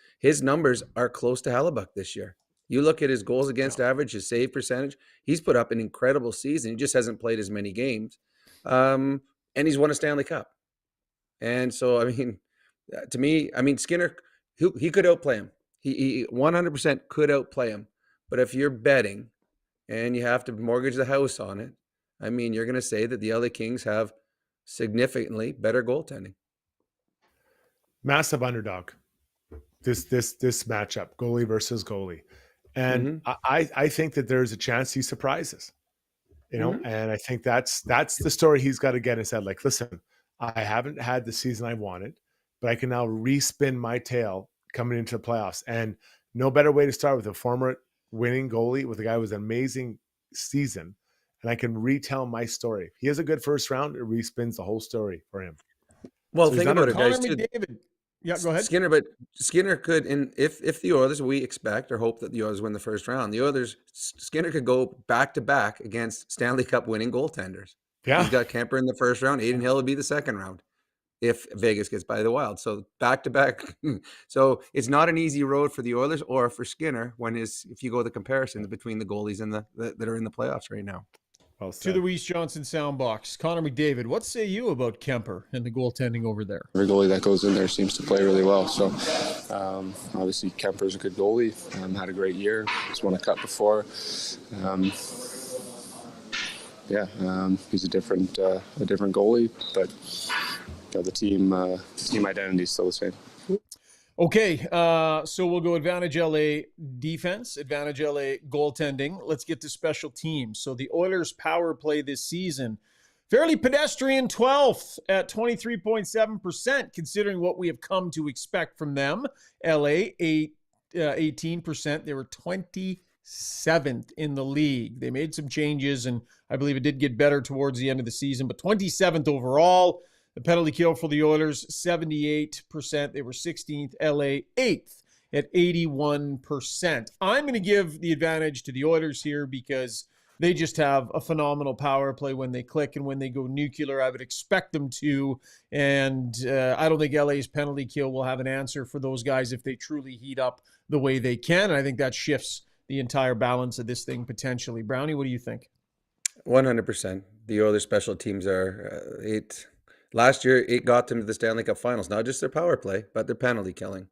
numbers are close to Hellebuck this year. You look at his goals against average, his save percentage. He's put up an incredible season. He just hasn't played as many games, and he's won a Stanley Cup. And so, I mean, to me, Skinner, he could outplay him. He 100% could outplay him. But if you're betting and you have to mortgage the house on it, you're going to say that the LA Kings have significantly better goaltending. Massive underdog. This matchup, goalie versus goalie. And I think that there's a chance he surprises. And I think that's the story he's got to get his head. Listen, I haven't had the season I wanted, but I can now respin my tale coming into the playoffs. And no better way to start with a former winning goalie, with a guy with an amazing season. And I can retell my story. If he has a good first round, it respins the whole story for him. Well, think about it, guys. David. Yeah, go ahead. Skinner could, and if the Oilers, we expect or hope that the Oilers win the first round, Skinner could go back to back against Stanley Cup winning goaltenders. Yeah. He's got Kemper in the first round. Aiden Hill would be the second round if Vegas gets by the Wild. So back to back. So it's not an easy road for the Oilers or for Skinner if you go the comparisons between the goalies and that are in the playoffs right now. Well said. To the Weiss Johnson soundbox, Connor McDavid, what say you about Kemper and the goaltending over there? Every goalie that goes in there seems to play really well. So obviously Kemper's a good goalie. Had a great year. He's won a cup before. He's a different goalie, but the team identity is still the same. Okay, so we'll go advantage LA defense, advantage LA goaltending. Let's get to special teams. So the Oilers' power play this season, Fairly pedestrian 12th at 23.7%, considering what we have come to expect from them. LA, 18%. They were 27th in the league. They made some changes, and I believe it did get better towards the end of the season, but 27th overall. The penalty kill for the Oilers, 78%. They were 16th. LA, 8th at 81%. I'm going to give the advantage to the Oilers here because they just have a phenomenal power play when they click, and when they go nuclear, I would expect them to. And I don't think LA's penalty kill will have an answer for those guys if they truly heat up the way they can. And I think that shifts the entire balance of this thing potentially. Brownie, what do you think? 100%. The Oilers special teams are last year, it got them to the Stanley Cup Finals. Not just their power play, but their penalty killing.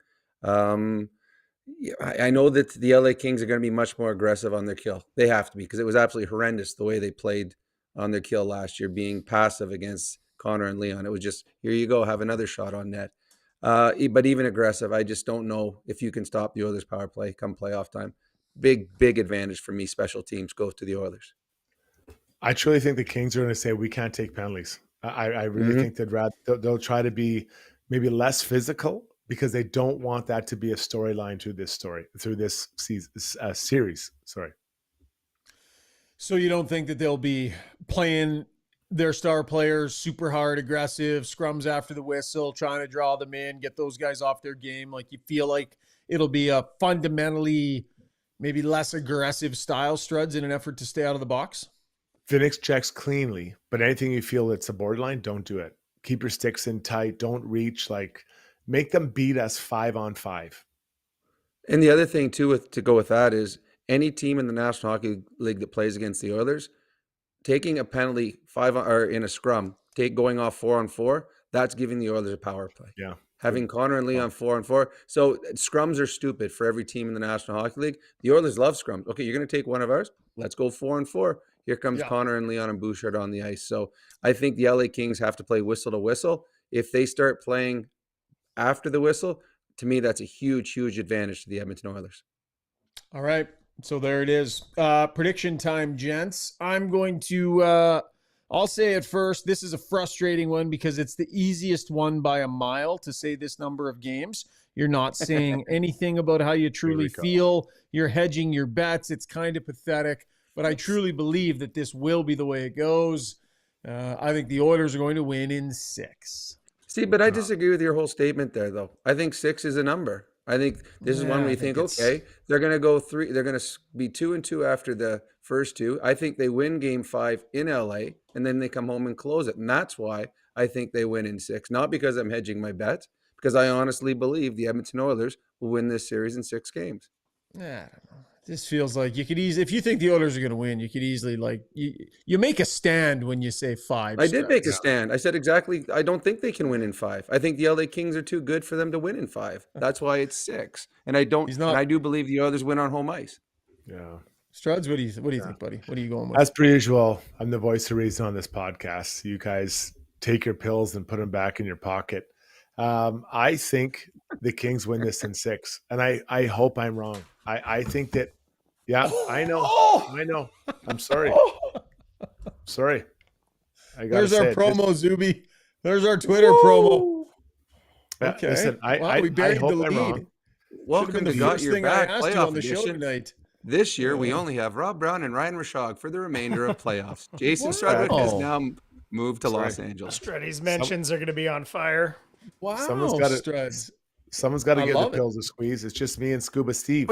I know that the LA Kings are going to be much more aggressive on their kill. They have to be, because it was absolutely horrendous the way they played on their kill last year, being passive against Connor and Leon. It was just, here you go, have another shot on net. But even aggressive, I just don't know if you can stop the Oilers' power play come playoff time. Big advantage for me. Special teams goes to the Oilers. I truly think the Kings are going to say we can't take penalties. I really think they'll try to be maybe less physical, because they don't want that to be a storyline through this series. Sorry. So you don't think that they'll be playing their star players super hard, aggressive, scrums after the whistle, trying to draw them in, get those guys off their game? Like, you feel like it'll be a fundamentally maybe less aggressive style, Struds, in an effort to stay out of the box? Phoenix checks cleanly, but anything you feel it's a borderline, don't do it. Keep your sticks in tight. Don't reach. Make them beat us 5-on-5. And the other thing too, to go with that, is any team in the National Hockey League that plays against the Oilers, taking a penalty or in a scrum, going off 4-on-4, that's giving the Oilers a power play. Yeah. Having Connor and Leon 4-on-4. So scrums are stupid for every team in the National Hockey League. The Oilers love scrums. Okay, you're going to take one of ours. Let's go 4-on-4. Here comes Connor and Leon and Bouchard on the ice. So I think the LA Kings have to play whistle to whistle. If they start playing after the whistle, to me, that's a huge advantage to the Edmonton Oilers. All right. So there it is. Prediction time, gents. I'm going to, I'll say it first. This is a frustrating one because it's the easiest one by a mile to say this number of games. You're not saying anything about how you truly feel. You're hedging your bets. It's kind of pathetic, but I truly believe that this will be the way it goes. I think the Oilers are going to win in 6. See, but I disagree with your whole statement there, though. I think 6 is a number. I think this is one where you think, okay, they're going to go 3. They're going to be 2-2 after the first 2. I think they win Game 5 in LA, and then they come home and close it. And that's why I think they win in 6. Not because I'm hedging my bets, because I honestly believe the Edmonton Oilers will win this series in 6 games. Yeah, I don't know. This feels like you could easily, if you think the Oilers are going to win, you could easily, you make a stand when you say 5. I did make a stand. I said exactly, I don't think they can win in 5. I think the LA Kings are too good for them to win in 5. That's why it's 6. And I do believe the Oilers win on home ice. Yeah. Struds, what do you think, buddy? What are you going with? As per usual, I'm the voice of reason on this podcast. You guys take your pills and put them back in your pocket. I think the Kings win this in 6, and I hope I'm wrong. I think that, I know. I'm sorry. Sorry. There's our promo, Zuby. There's our Twitter promo. Okay. Listen, I hope I'm wrong. Welcome to Got Your Back playoff on the show edition. Tonight. This year, we only have Rob Brown and Ryan Rishaug for the remainder of playoffs. Jason Strudwick has now moved to Los Angeles. Struddy's mentions are going to be on fire. Wow, someone's got to get the pills to squeeze. It's just me and Scuba Steve.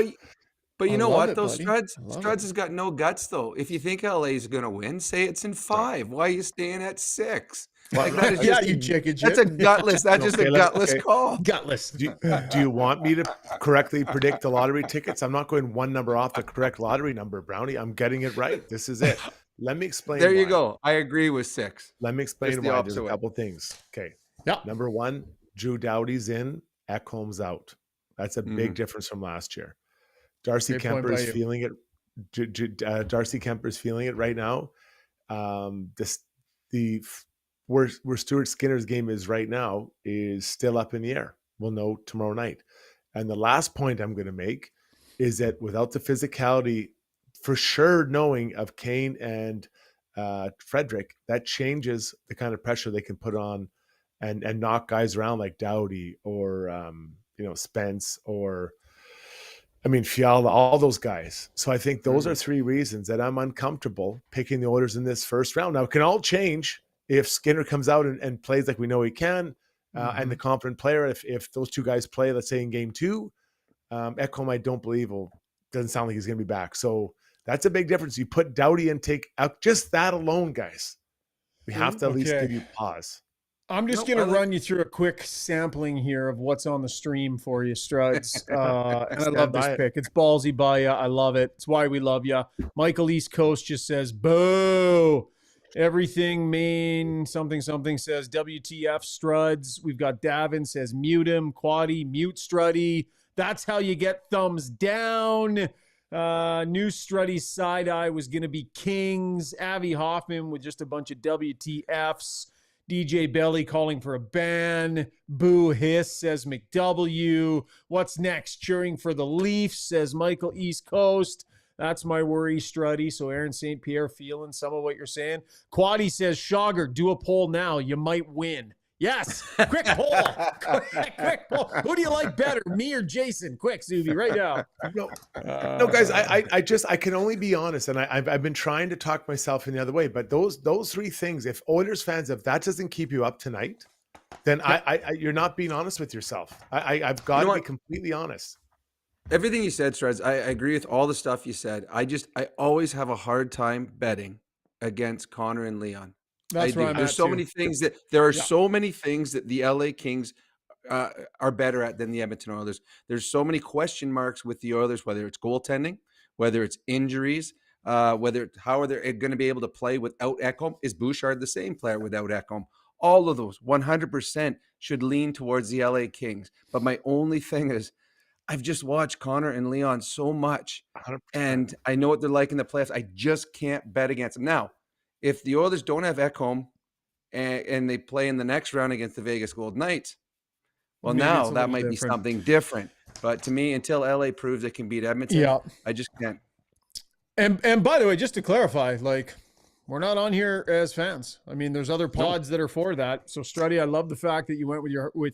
But you know what, though, Struds has got no guts, though. If you think LA is going to win, say it's in 5. Why are you staying at 6? That is just, you chicken shit. That's a gutless. That's just a gutless call. Gutless. Do you want me to correctly predict the lottery tickets? I'm not going one number off the correct lottery number, Brownie. I'm getting it right. This is it. Let me explain. There you go. I agree with 6. Let me explain why. There's a couple things. Okay. Yeah. Number 1, Drew Doughty's in, Ekholm's out. That's a big difference from last year. Darcy Kemper is feeling it. Darcy Kemper is feeling it right now. Where Stuart Skinner's game is right now is still up in the air. We'll know tomorrow night. And the last point I'm going to make is that without the physicality, for sure, knowing of Kane and Frederick, that changes the kind of pressure they can put on and knock guys around like Doughty or Spence or Fiala, all those guys. So I think those are three reasons that I'm uncomfortable picking the Oilers in this first round. Now, it can all change if Skinner comes out and plays like we know he can, and the confident player. If those two guys play, let's say in game 2, Ekholm, I don't believe doesn't sound like he's going to be back. So that's a big difference. You put Doughty and take out just that alone, guys. We have to at least give you pause. I'm just going to run you through a quick sampling here of what's on the stream for you, Struds. And I love this pick. It's ballsy by you. I love it. It's why we love you. Michael East Coast just says, boo. Everything Maine, something says, WTF Struds. We've got Davin says, mute him. Quaddy, mute Struddy. That's how you get thumbs down. New Struddy side eye was going to be Kings. Avi Hoffman with just a bunch of WTFs. DJ Belly calling for a ban. Boo hiss, says McW. What's next? Cheering for the Leafs, says Michael East Coast. That's my worry, Struddy. So Aaron St. Pierre feeling some of what you're saying. Quaddy says, Shogger, do a poll now. You might win. Yes. Quick poll. Quick poll. Who do you like better, me or Jason? Quick, Zuby, right now. No, guys, I can only be honest, and I've been trying to talk myself in the other way. But those three things, if Oilers fans, if that doesn't keep you up tonight, then you're not being honest with yourself. I've got to be completely honest. Everything you said, Streds, I agree with all the stuff you said. I always have a hard time betting against Connor and Leon. That's right. There's so many things that so many things that the LA Kings are better at than the Edmonton Oilers. There's so many question marks with the Oilers, whether it's goaltending, whether it's injuries, how are they going to be able to play without Ekholm? Is Bouchard the same player without Ekholm? All of those 100% should lean towards the LA Kings. But my only thing is, I've just watched Connor and Leon so much, 100%. and I know what they're like in the playoffs. I just can't bet against them. Now, if the Oilers don't have Ekholm and they play in the next round against the Vegas Golden Knights, well, now that might be something different. But to me, until LA proves it can beat Edmonton, I just can't. And by the way, just to clarify, we're not on here as fans. I mean, there's other pods that are for that. So, Struddy, I love the fact that you went with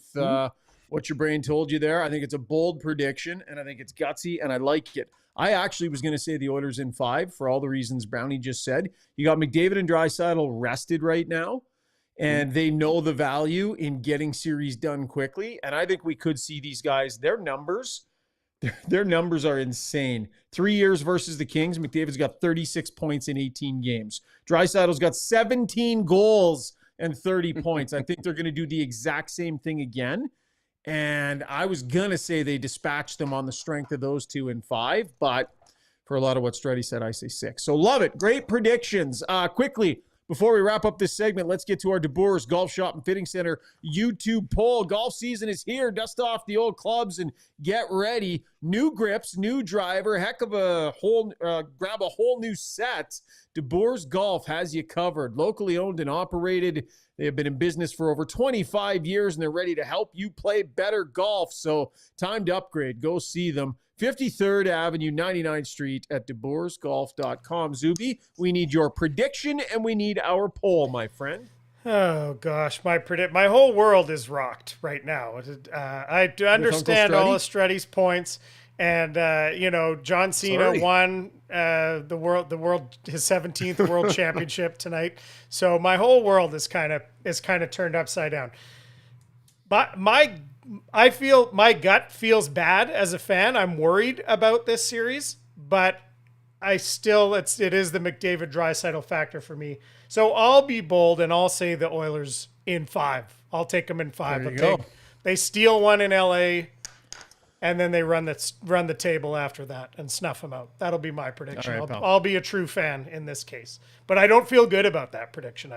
what your brain told you there. I think it's a bold prediction, and I think it's gutsy, and I like it. I actually was going to say the Oilers in 5 for all the reasons Brownie just said. You got McDavid and Draisaitl rested right now, and they know the value in getting series done quickly. And I think we could see these guys, their numbers are insane. 3 years versus the Kings, McDavid's got 36 points in 18 games. Draisaitl's got 17 goals and 30 points. I think they're going to do the exact same thing again. And I was going to say they dispatched them on the strength of those two in 5, but for a lot of what Struddy said, I say 6. So love it. Great predictions. Quickly, before we wrap up this segment, let's get to our DeBoer's Golf Shop and Fitting Center YouTube poll. Golf season is here. Dust off the old clubs and get ready. New grips, new driver, grab a whole new set. DeBoer's Golf has you covered. Locally owned and operated. They have been in business for over 25 years, and they're ready to help you play better golf. So time to upgrade. Go see them. 53rd Avenue, 99th Street at DeBoersGolf.com. Zuby, we need your prediction, and we need our poll, my friend. Oh, gosh. My whole world is rocked right now. I understand all of Struddy's points. And, John Cena won his 17th world championship tonight. So my whole world is kind of turned upside down. But I feel my gut feels bad as a fan. I'm worried about this series, but it is the McDavid Draisaitl factor for me. So I'll be bold and I'll say the Oilers in 5. I'll take them in 5. They steal one in LA. And then they run the table after that and snuff them out. That'll be my prediction. Right, I'll be a true fan in this case. But I don't feel good about that prediction.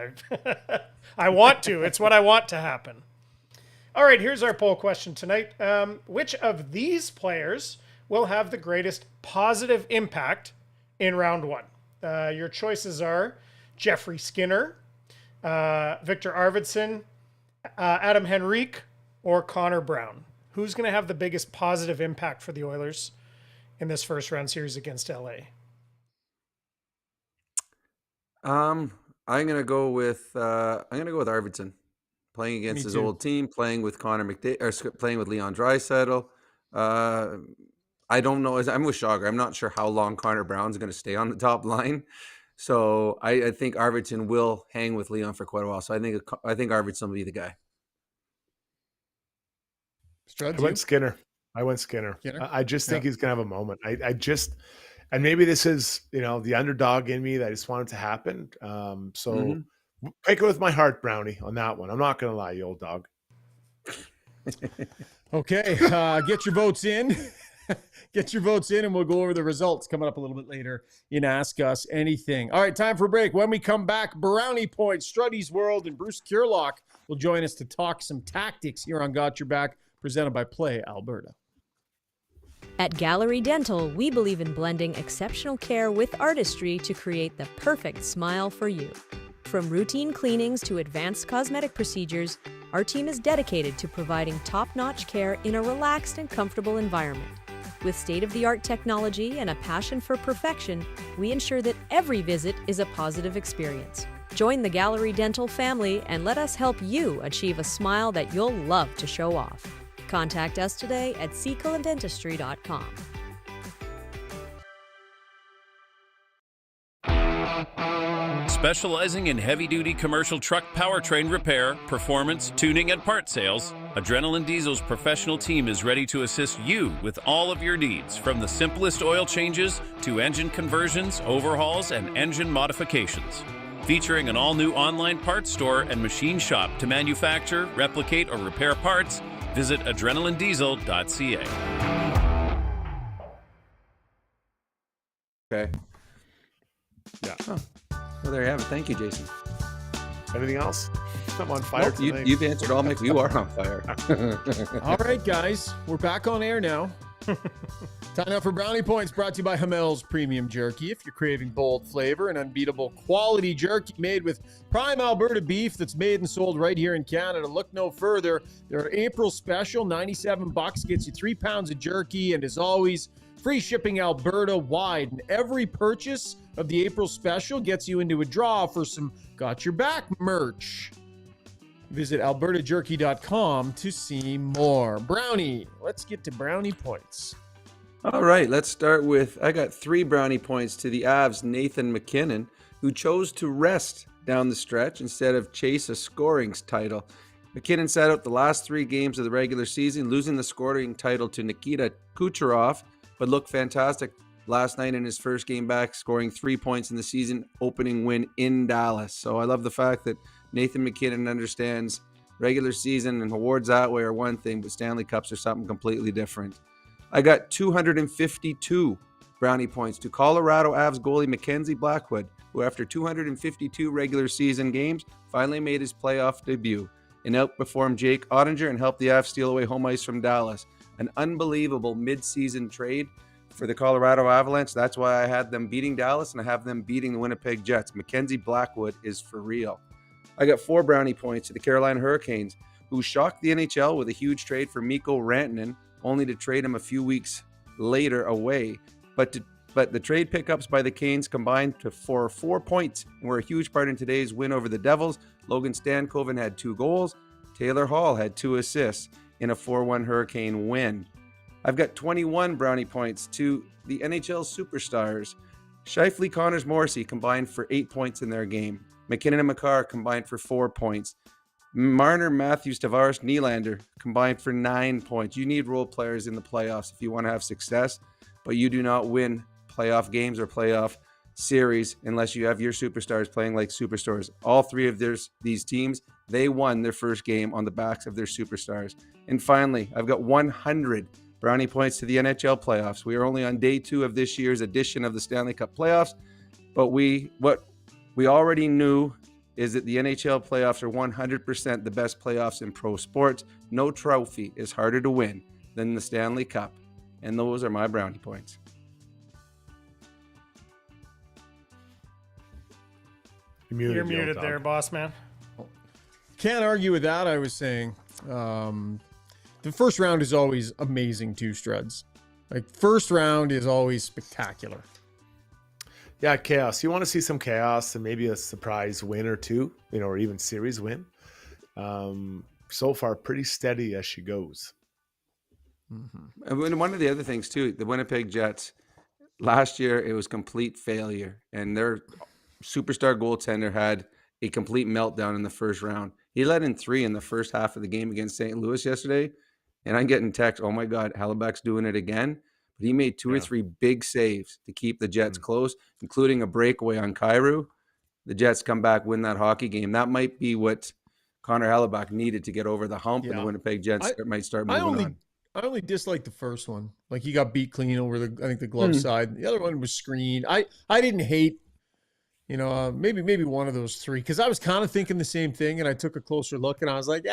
I want to. It's what I want to happen. All right, here's our poll question tonight. Which of these players will have the greatest positive impact in round 1? Your choices are Jeffrey Skinner, Victor Arvidsson, Adam Henrique, or Connor Brown. Who's going to have the biggest positive impact for the Oilers in this first round series against LA? I'm gonna go with Arvidsson, playing against his old team, playing with Connor McDavid, or playing with Leon Draisaitl. I don't know. I'm with Rishaug. I'm not sure how long Connor Brown's going to stay on the top line. So I think Arvidsson will hang with Leon for quite a while. So I think Arvidsson will be the guy. I went Skinner. I just think he's going to have a moment. And maybe this is, the underdog in me that I just want it to happen. Take it with my heart, Brownie, on that one. I'm not going to lie, you old dog. Okay, get your votes in. Get your votes in, and we'll go over the results coming up a little bit later in Ask Us Anything. All right, time for a break. When we come back, Brownie Points, Struddy's World, and Bruce Curlock will join us to talk some tactics here on Got Your Back, presented by Play Alberta. At Gallery Dental, we believe in blending exceptional care with artistry to create the perfect smile for you. From routine cleanings to advanced cosmetic procedures, our team is dedicated to providing top-notch care in a relaxed and comfortable environment. With state-of-the-art technology and a passion for perfection, we ensure that every visit is a positive experience. Join the Gallery Dental family and let us help you achieve a smile that you'll love to show off. Contact us today at secolanddentistry.com. Specializing in heavy-duty commercial truck powertrain repair, performance, tuning, and part sales, Adrenaline Diesel's professional team is ready to assist you with all of your needs, from the simplest oil changes to engine conversions, overhauls, and engine modifications. Featuring an all-new online parts store and machine shop to manufacture, replicate, or repair parts, visit adrenalinediesel.ca. Okay. Yeah. Oh. Well, there you have it. Thank you, Jason. Anything else? I'm on fire tonight. You've answered all, Mick. You are on fire. All right, guys. We're back on air now. Time now for Brownie Points, brought to you by Hamel's Premium Jerky. If you're craving bold flavor and unbeatable quality jerky made with prime Alberta beef that's made and sold right here in Canada, look no further. Their April special, $97, gets you 3 pounds of jerky, and as always, free shipping Alberta-wide. And every purchase of the April special gets you into a draw for some Got Your Back merch. Visit albertajerky.com to see more. Brownie, let's get to Brownie Points. All right, let's start with, I got 3 Brownie Points to the Avs' Nathan MacKinnon, who chose to rest down the stretch instead of chase a scoring title. MacKinnon sat out the last 3 games of the regular season, losing the scoring title to Nikita Kucherov, but looked fantastic last night in his first game back, scoring 3 points in the season opening win in Dallas. So I love the fact that Nathan MacKinnon understands regular season and awards that way are one thing, but Stanley Cups are something completely different. I got 252 Brownie Points to Colorado Avs goalie Mackenzie Blackwood, who after 252 regular season games finally made his playoff debut and outperformed Jake Ottinger and helped the Avs steal away home ice from Dallas. An unbelievable mid-season trade for the Colorado Avalanche. That's why I had them beating Dallas and I have them beating the Winnipeg Jets. Mackenzie Blackwood is for real. I got 4 Brownie Points to the Carolina Hurricanes, who shocked the NHL with a huge trade for Mikko Rantanen, only to trade him a few weeks later away. But the trade pickups by the Canes combined for 4 points and were a huge part in today's win over the Devils. Logan Stankoven had 2 goals. Taylor Hall had 2 assists in a 4-1 Hurricane win. I've got 21 Brownie Points to the NHL Superstars. Scheifele, Connors, Morrissey combined for 8 points in their game. McKinnon and Makar combined for 4 points. Marner, Matthews, Tavares, Nylander combined for 9 points. You need role players in the playoffs if you want to have success, but you do not win playoff games or playoff series unless you have your superstars playing like superstars. All 3 of these teams, they won their first game on the backs of their superstars. And finally, I've got 100 Brownie Points to the NHL playoffs. We are only on day 2 of this year's edition of the Stanley Cup playoffs, but what we already knew is that the NHL playoffs are 100% the best playoffs in pro sports. No trophy is harder to win than the Stanley Cup. And those are my Brownie Points. You're muted there, boss man. Can't argue with that. I was saying the first round is always amazing too, Struds. Like, first round is always spectacular. Yeah, chaos. You want to see some chaos and maybe a surprise win or two, or even series win. So far, pretty steady as she goes. Mm-hmm. And one of the other things too, the Winnipeg Jets, last year it was complete failure, and their superstar goaltender had a complete meltdown in the first round. He let in 3 in the first half of the game against St. Louis yesterday, and I'm getting text, oh my God, Hellebuyck's doing it again. But he made 2 or 3 big saves to keep the Jets close, including a breakaway on Kyrou. The Jets come back, win that hockey game. That might be what Connor Hellebuyck needed to get over the hump, and the Winnipeg Jets might start moving on. I only disliked the first one. Like, he got beat clean over the glove side. The other one was screened. I didn't hate, maybe one of those 3, because I was kind of thinking the same thing, and I took a closer look, and I was like,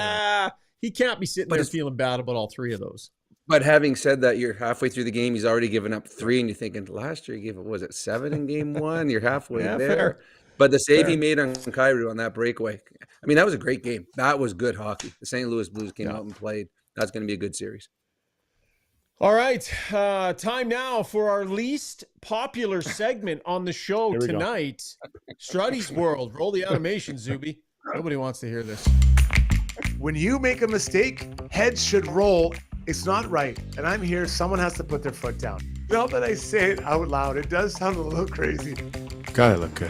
he can't be sitting there feeling bad about all 3 of those. But having said that, you're halfway through the game. He's already given up 3, and you're thinking, last year he gave it, was it 7 in game 1? You're halfway there. Fair. But the save he made on Kyrou on that breakaway, I mean, that was a great game. That was good hockey. The St. Louis Blues came out and played. That's going to be a good series. All right. Time now for our least popular segment on the show tonight. Struddy's World. Roll the animation, Zuby. Nobody wants to hear this. When you make a mistake, heads should roll. It's not right. And I'm here. Someone has to put their foot down. Now that I say it out loud, it does sound a little crazy. Gotta look good.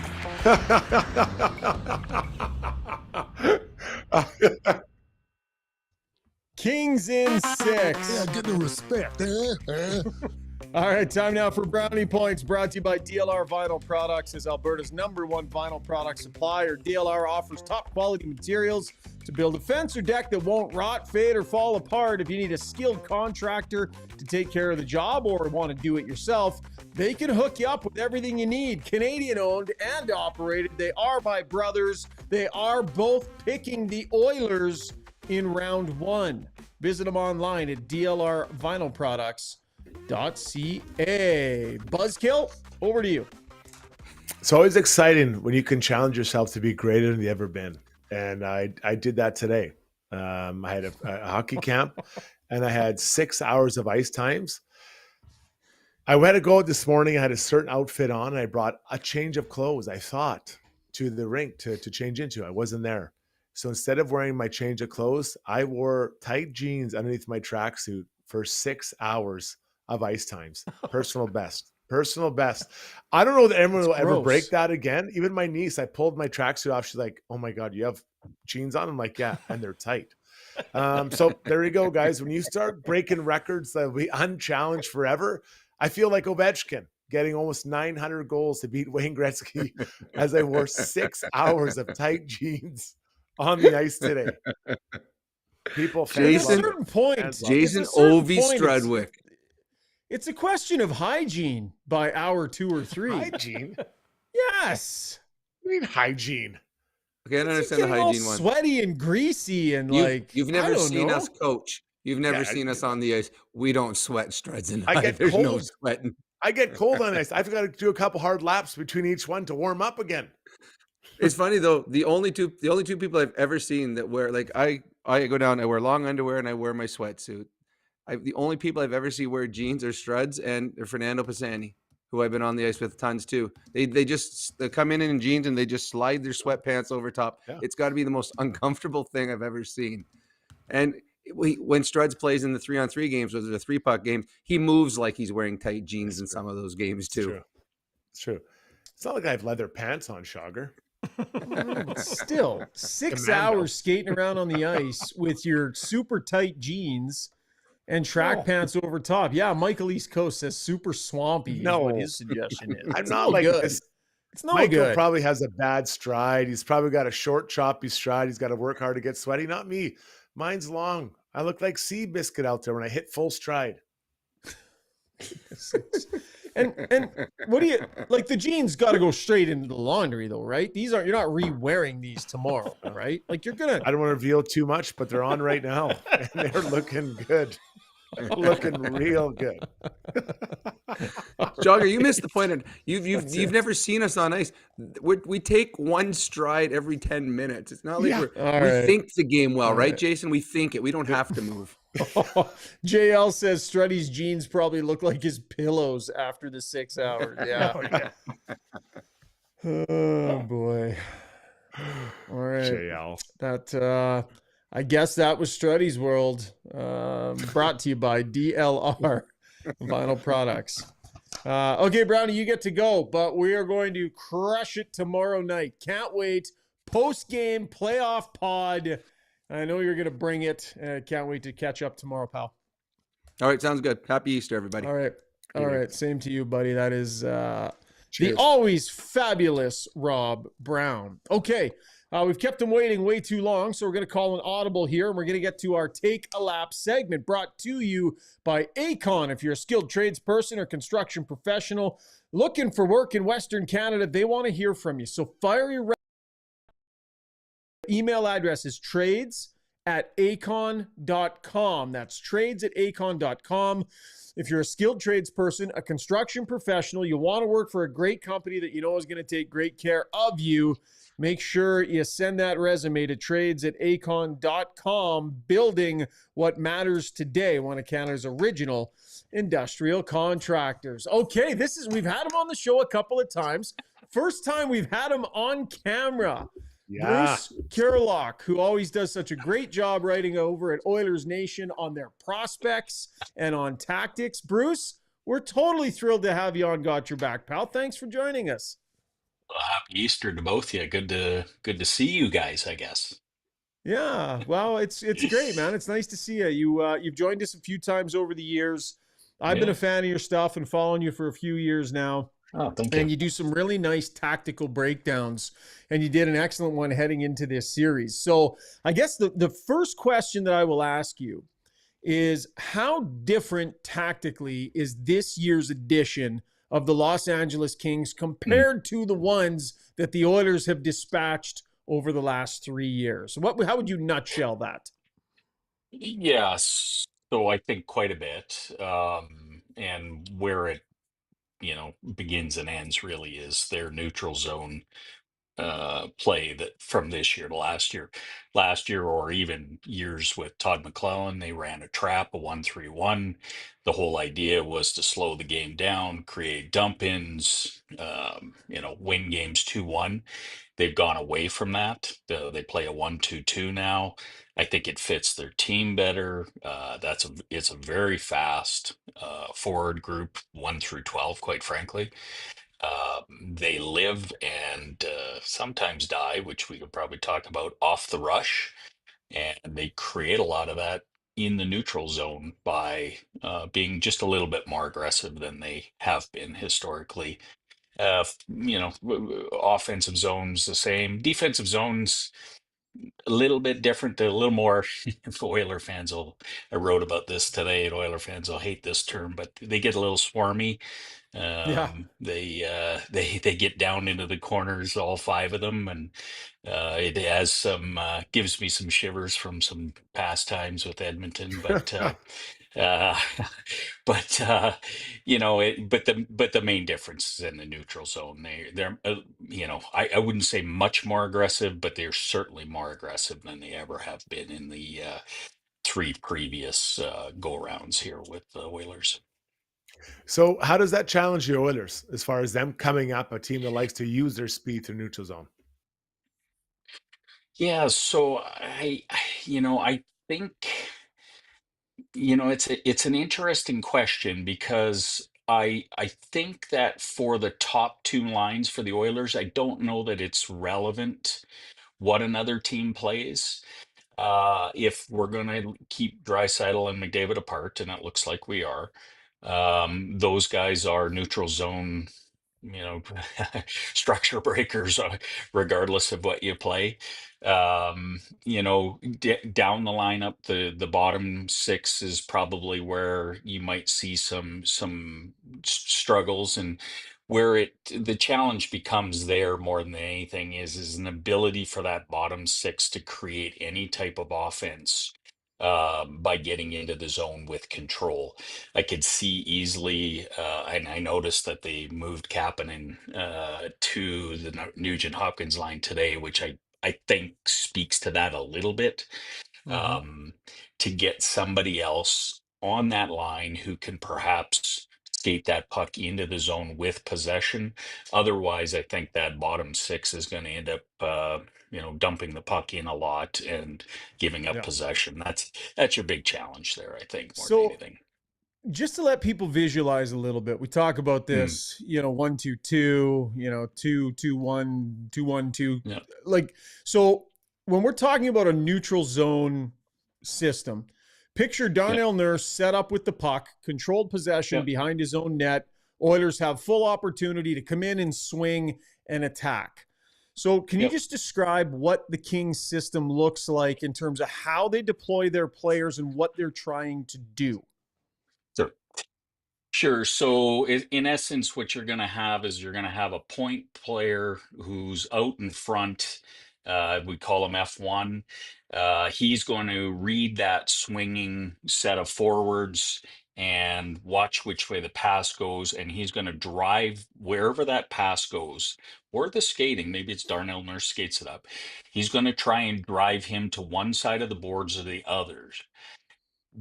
Kings in 6. Yeah, get the respect. All right, time now for Brownie Points, brought to you by DLR Vinyl Products. As Alberta's #1 vinyl product supplier, DLR offers top quality materials to build a fence or deck that won't rot, fade, or fall apart. If you need a skilled contractor to take care of the job or want to do it yourself, they can hook you up with everything you need. Canadian owned and operated. They are my brothers. They are both picking the Oilers in round 1. Visit them online at dlrvinylproducts.ca. Buzzkill, over to you. It's always exciting when you can challenge yourself to be greater than you ever been. And I did that today. I had a hockey camp, and I had 6 hours of ice times. I went to go out this morning. I had a certain outfit on, and I brought a change of clothes, I thought, to the rink to change into. I wasn't there. So instead of wearing my change of clothes, I wore tight jeans underneath my tracksuit for 6 hours of ice times. Personal best. Personal best. I don't know that anyone will ever break that again. Even my niece, I pulled my tracksuit off. She's like, oh my God, you have jeans on? I'm like, yeah, and they're tight. So there you go, guys. When you start breaking records that will be unchallenged forever, I feel like Ovechkin getting almost 900 goals to beat Wayne Gretzky as I wore 6 hours of tight jeans on the ice today. People, Jason, at a certain point, Jason Ovi Strudwick. It's a question of hygiene by hour 2 or 3. Hygiene? Yes. What do you mean hygiene? Okay, I don't understand the hygiene one. Sweaty and greasy and you've never seen us coach. You've never seen us on the ice. We don't sweat, Struds, and there's no sweating. I get cold on ice. I've got to do a couple hard laps between each one to warm up again. It's funny though. The only two people I've ever seen that wear, like, I go down, I wear long underwear and I wear my sweatsuit. The only people I've ever seen wear jeans are Struds and Fernando Pisani, who I've been on the ice with tons too. They come in jeans and they just slide their sweatpants over top. Yeah. It's got to be the most uncomfortable thing I've ever seen. And when Struds plays in the 3-on-3 games, or the 3-puck game, he moves like he's wearing tight jeans in some of those games too. It's true. It's not like I have leather pants on, Shogger. Still, 6 hours skating around on the ice with your super tight jeans and track pants over top. Yeah, Michael East Coast says super swampy is what his suggestion is. I'm not like this. It's not Michael good. Probably has a bad stride. He's probably got a short, choppy stride. He's got to work hard to get sweaty. Not me. Mine's long. I look like Seabiscuit out there when I hit full stride. And what do you like? The jeans got to go straight into the laundry, though, right? You're not re-wearing these tomorrow, right? Like you're gonna. I don't want to reveal too much, but they're on right now, and they're looking good. They're looking real good. Jogger, you missed the point. You've never seen us on ice. We take one stride every 10 minutes. It's not like we think the game well, right, Jason? We think it. We don't have to move. JL says Struddy's jeans probably look like his pillows after the 6 hours. Yeah. Oh boy. All right. JL. That I guess that was Struddy's World. Brought to you by DLR Vinyl Products. Okay, Brownie, you get to go, but we are going to crush it tomorrow night. Can't wait. Post-game playoff pod. I know you're going to bring it. Can't wait to catch up tomorrow, pal. All right, sounds good. Happy Easter, everybody. All right. All right. Same to you, buddy. That is the Cheers. always fabulous Rob Brown. Okay. We've kept him waiting way too long, so we're going to call an audible here, and we're going to get to our Take a Lap segment brought to you by Acon. If you're a skilled tradesperson or construction professional looking for work in Western Canada, they want to hear from you. So fire your email address is trades@acon.com. That's trades@acon.com. If you're a skilled tradesperson, a construction professional, you want to work for a great company that you know is going to take great care of you, make sure you send that resume to trades@acon.com, building what matters today, one of Canada's original industrial contractors. Okay, we've had him on the show a couple of times. First time we've had him on camera. Yeah. Bruce Curlock, who always does such a great job writing over at Oilers Nation on their prospects and on tactics. Bruce, we're totally thrilled to have you on Got Your Back, pal. Thanks for joining us. Well, happy Easter to both of you. Good to see you guys, I guess. Yeah, well, it's great, man. It's nice to see you. You've joined us a few times over the years. I've been a fan of your stuff and following you for a few years now. Oh, thank you. And you do some really nice tactical breakdowns, and you did an excellent one heading into this series. So I guess the first question that I will ask you is, how different tactically is this year's edition of the Los Angeles Kings compared to the ones that the Oilers have dispatched over the last 3 years? How would you nutshell that? Yeah, so I think quite a bit. And where it, begins and ends really is their neutral zone play that from this year to last year, or even years with Todd McClellan. They ran a trap, a 1-3-1. The whole idea was to slow the game down, create dump-ins, win games 2-1. They've gone away from that. They play a 1-2-2 now. I think it fits their team better. It's a very fast forward group, 1 through 12, quite frankly. They live and sometimes die, which we could probably talk about, off the rush. And they create a lot of that in the neutral zone by being just a little bit more aggressive than they have been historically. Offensive zones the same. Defensive zones a little bit different. They're a little more. Oiler fans will. I wrote about this today, and Oiler fans will hate this term, but they get a little swarmy. They get down into the corners, all five of them, and it has some gives me some shivers from some past times with Edmonton, but uh, but the main difference is in the neutral zone. They're I wouldn't say much more aggressive, but they're certainly more aggressive than they ever have been in the three previous go rounds here with the Oilers. So how does that challenge the Oilers as far as them coming up, a team that likes to use their speed through neutral zone? Yeah, so I think it's an interesting question, because I think that for the top two lines for the Oilers, I don't know that it's relevant what another team plays. If we're going to keep Draisaitl and McDavid apart, and it looks like we are, those guys are neutral zone, structure breakers, regardless of what you play. Down the lineup, the bottom six is probably where you might see some struggles, and where the challenge becomes there more than anything is an ability for that bottom six to create any type of offense by getting into the zone with control. I could see easily, and I noticed that they moved Kapanen to the Nugent Hopkins line today, which I think speaks to that a little bit, to get somebody else on that line who can perhaps skate that puck into the zone with possession. Otherwise, I think that bottom six is going to end up, dumping the puck in a lot and giving up possession. That's your big challenge there, I think, more than anything. Just to let people visualize a little bit, we talk about this, 1-2-2, 2-2-1, 2-1-2. Yeah. Like, so when we're talking about a neutral zone system, picture Darnell Nurse set up with the puck, controlled possession behind his own net. Oilers have full opportunity to come in and swing and attack. So can you just describe what the Kings system looks like in terms of how they deploy their players and what they're trying to do? Sure. So in essence, what you're going to have is you're going to have a point player who's out in front. We call him F1. He's going to read that swinging set of forwards and watch which way the pass goes. And he's going to drive wherever that pass goes, or the skating. Maybe it's Darnell Nurse skates it up. He's going to try and drive him to one side of the boards or the others.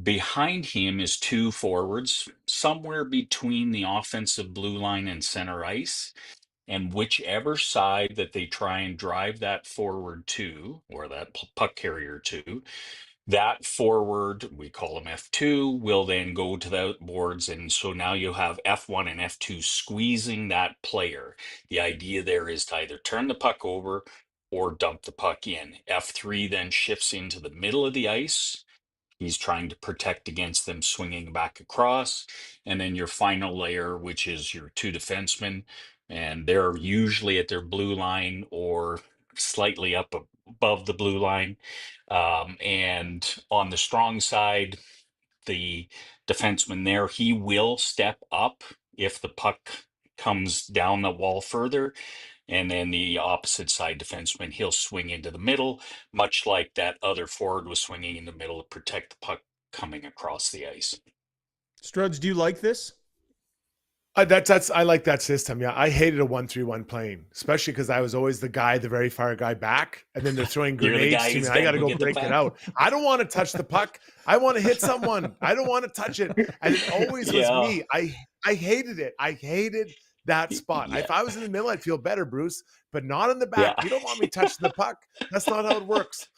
Behind him is two forwards, somewhere between the offensive blue line and center ice. And whichever side that they try and drive that forward to, or that puck carrier to, that forward, we call him F2, will then go to the boards. And so now you have F1 and F2 squeezing that player. The idea there is to either turn the puck over or dump the puck in. F3 then shifts into the middle of the ice. He's trying to protect against them swinging back across. And then your final layer, which is your two defensemen, and they're usually at their blue line or slightly up above the blue line. And on the strong side, the defenseman there, he will step up if the puck comes down the wall further. And then the opposite side defenseman, he'll swing into the middle, much like that other forward was swinging in the middle to protect the puck coming across the ice. Struds, do you like this? That's I like that system. Yeah, I hated a 1-3-1 playing, especially because I was always the very far guy back, and then they're throwing grenades to me. I got to go break it out. I don't want to touch the puck. I want to hit someone. I don't want to touch it. And it always was me. I hated it. I hated that spot. If I was in the middle, I'd feel better, Bruce, but not in the back. You don't want me touching the puck. That's not how it works.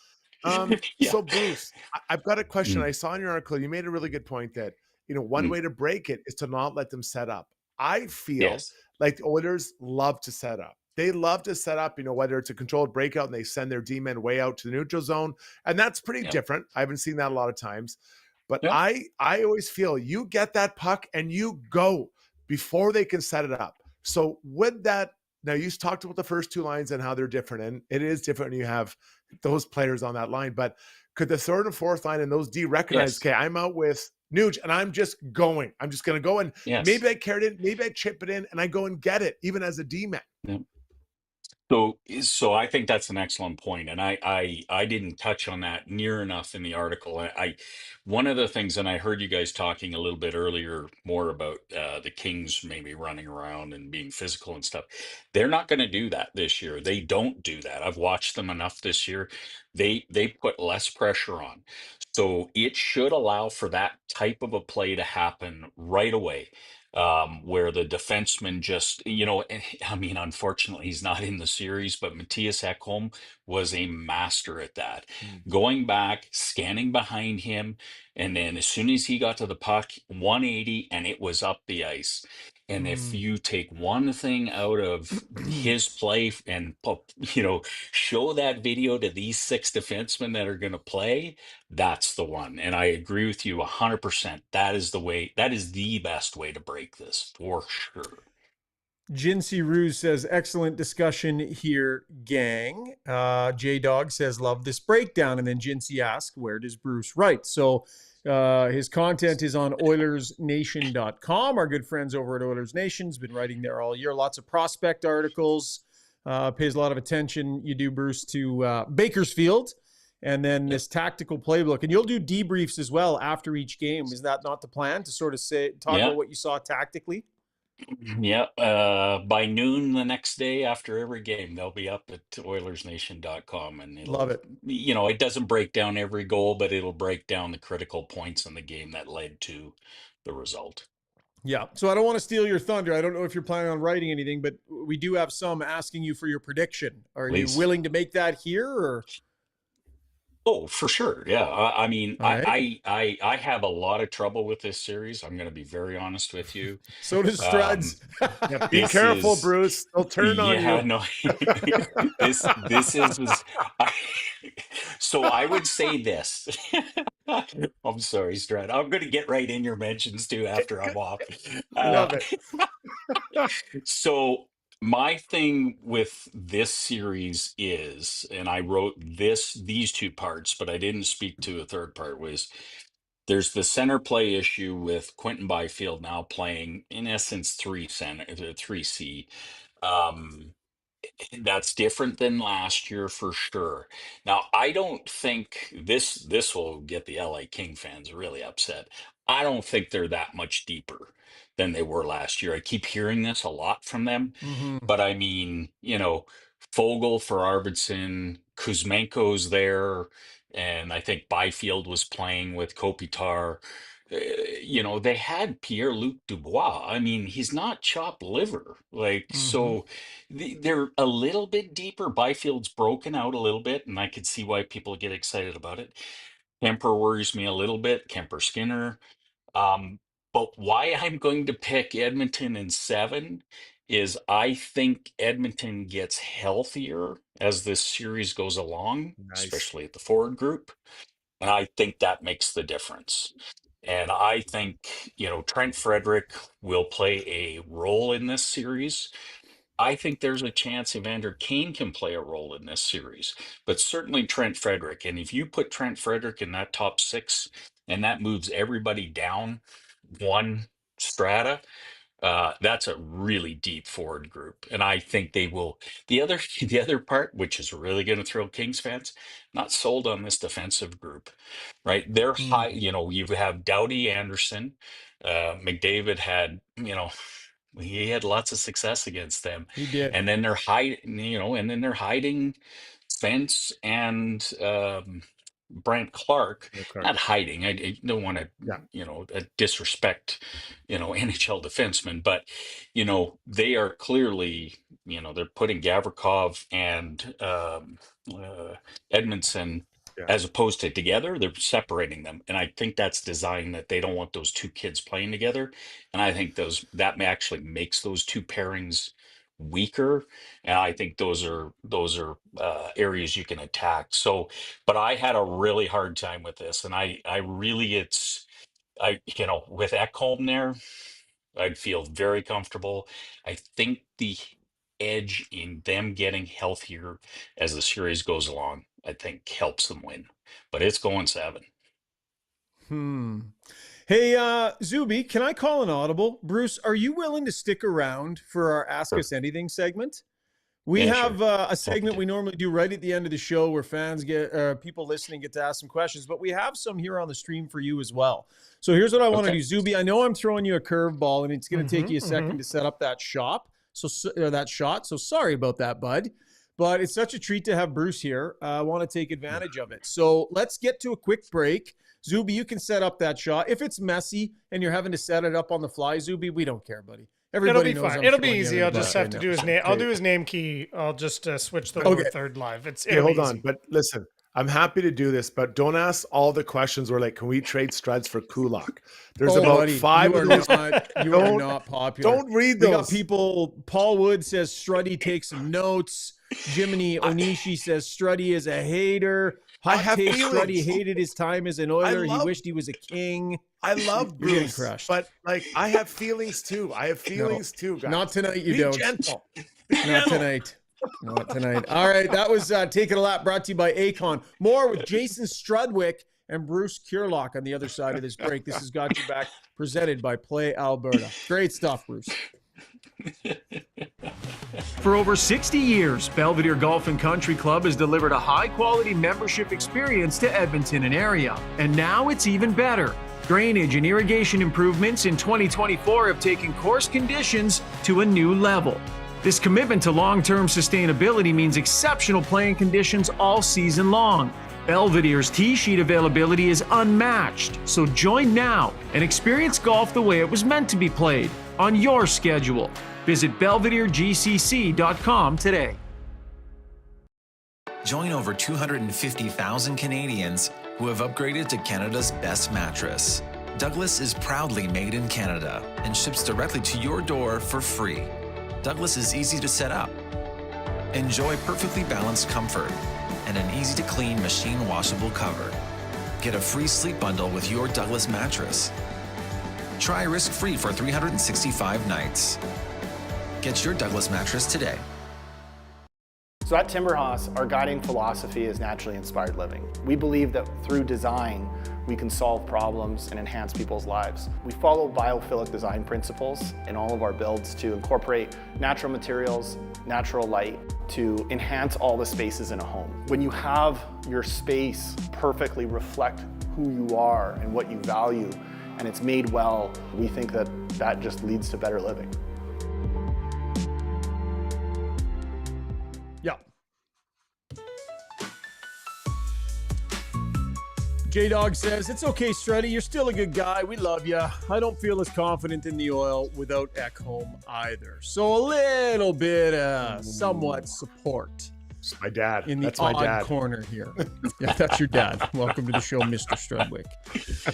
So Bruce, I've got a question. I saw in your article, you made a really good point that, one way to break it is to not let them set up. I feel like the Oilers love to set up. They love to set up, whether it's a controlled breakout and they send their D-men way out to the neutral zone. And that's pretty different. I haven't seen that a lot of times. But I always feel you get that puck and you go before they can set it up. So with that, now you talked about the first two lines and how they're different. And it is different when you have those players on that line. But could the third and fourth line and those D recognize, okay, I'm out with Nuge, and I'm just going. I'm just going to go and maybe I carry it in, maybe I chip it in, and I go and get it, even as a D-man. So I think that's an excellent point, and I didn't touch on that near enough in the article. One of the things, and I heard you guys talking a little bit earlier more about the Kings maybe running around and being physical and stuff. They're not going to do that this year. They don't do that. I've watched them enough this year. They put less pressure on, so it should allow for that type of a play to happen right away. Where the defenseman just, I mean, unfortunately, he's not in the series, but Matthias Ekholm was a master at that. Going back, scanning behind him, and then as soon as he got to the puck, 180, and it was up the ice. And if you take one thing out of his play and, show that video to these six defensemen that are going to play, that's the one. And I agree with you 100%. That is the way, that is the best way to break this for sure. Jinsey Ruse says, excellent discussion here, gang. J-Dog says, love this breakdown. And then Jinsey asks, where does Bruce write? So his content is on OilersNation.com. Our good friends over at Oilers Nation has been writing there all year. Lots of prospect articles. Pays a lot of attention, you do, Bruce, to Bakersfield. And then this tactical playbook. And you'll do debriefs as well after each game. Is that not the plan, to sort of talk about what you saw tactically? Yeah, by noon the next day after every game, they'll be up at OilersNation.com, and love it. It doesn't break down every goal, but it'll break down the critical points in the game that led to the result. Yeah. So I don't want to steal your thunder. I don't know if you're planning on writing anything, but we do have some asking you for your prediction. Are you willing to make that here, or? Oh, for sure. Yeah. I mean, All right. I have a lot of trouble with this series. I'm going to be very honest with you. So does Struds. Yeah, be careful, Bruce. They'll turn on you. No. this is so I would say this. I'm sorry, Strud. I'm going to get right in your mentions too after I'm off. Love it. So my thing with this series is, and I wrote these two parts, but I didn't speak to a third part, was there's the center play issue with Quentin Byfield now playing in essence 3C. That's different than last year for sure. Now, I don't think this will get the LA King fans really upset. I don't think they're that much deeper than they were last year. I keep hearing this a lot from them, but I mean, Fogle for Arvidsson, Kuzmenko's there, and I think Byfield was playing with Kopitar. They had Pierre-Luc Dubois. I mean, he's not chopped liver. So they're a little bit deeper. Byfield's broken out a little bit, and I could see why people get excited about it. Kemper worries me a little bit, Kemper Skinner. But why I'm going to pick Edmonton in 7 is I think Edmonton gets healthier as this series goes along, especially at the forward group. And I think that makes the difference. And I think, Trent Frederick will play a role in this series. I think there's a chance Evander Kane can play a role in this series, but certainly Trent Frederick. And if you put Trent Frederick in that top 6 and that moves everybody down one strata, that's a really deep forward group. And I think they will. The other part, which is really going to thrill Kings fans, not sold on this defensive group, right? They're high. You have Doughty Anderson, McDavid had, he had lots of success against them. He did. And then they're hiding Spence and Brant Clark. Not hiding. I don't want to, disrespect, NHL defensemen, but, they are clearly, they're putting Gavrikov and Edmondson as opposed to together. They're separating them. And I think that's designed that they don't want those two kids playing together. And I think that actually makes those two pairings weaker, and I think those are areas you can attack. So, but I had a really hard time with this, and with Ekholm there, I'd feel very comfortable. I think the edge in them getting healthier as the series goes along, I think helps them win, but it's going 7. Hey, Zuby, can I call an audible? Bruce, are you willing to stick around for our Ask Us Anything segment? We have a segment we normally do right at the end of the show where fans people listening get to ask some questions, but we have some here on the stream for you as well. So here's what I want to do, Zuby. I know I'm throwing you a curveball, and it's going to take you a second to set up that shot. So sorry about that, bud. But it's such a treat to have Bruce here. I want to take advantage of it. So let's get to a quick break. Zuby, you can set up that shot. If it's messy and you're having to set it up on the fly, Zuby, we don't care, buddy. Everybody It'll be fine. It'll be easy. I'll just have to do his name. I'll do his name key. I'll just switch the lower third live. Hold on. But listen, I'm happy to do this, but don't ask all the questions where can we trade Struds for Kulak? There's about 5 of those. You are not popular. Don't read those. We got people. Paul Wood says Struddy takes some notes. Jiminy Onishi says Struddy is a hater. Hot take, Struddy hated his time as an Oiler. He wished he was a King. I love Bruce, but I have feelings too. Too, guys. Not tonight, you Be don't. Gentle. Not tonight. Not tonight. All right, that was Taking a Lap, brought to you by Acon. More with Jason Strudwick and Bruce Curlock on the other side of this break. This has Got You Back, presented by Play Alberta. Great stuff, Bruce. For over 60 years, Belvedere Golf and Country Club has delivered a high-quality membership experience to Edmonton and area. And now it's even better. Drainage and irrigation improvements in 2024 have taken course conditions to a new level. This commitment to long-term sustainability means exceptional playing conditions all season long. Belvedere's tee sheet availability is unmatched, so join now and experience golf the way it was meant to be played, on your schedule. Visit belvederegcc.com today. Join over 250,000 Canadians who have upgraded to Canada's best mattress. Douglas is proudly made in Canada and ships directly to your door for free. Douglas is easy to set up. Enjoy perfectly balanced comfort and an easy-to-clean machine washable cover. Get a free sleep bundle with your Douglas mattress. Try risk-free for 365 nights. Get your Douglas mattress today. So at Timberhouse, our guiding philosophy is naturally inspired living. We believe that through design, we can solve problems and enhance people's lives. We follow biophilic design principles in all of our builds to incorporate natural materials, natural light, to enhance all the spaces in a home. When you have your space perfectly reflect who you are and what you value, and it's made well, we think that that just leads to better living. Yeah. J-Dog says, it's okay, Struddy. You're still a good guy. We love you. I don't feel as confident in the oil without Ekholm either. So a little bit, somewhat support. It's my dad. In the That's my odd dad. corner here. Yeah, that's your dad. Welcome to the show, Mr. Strudwick.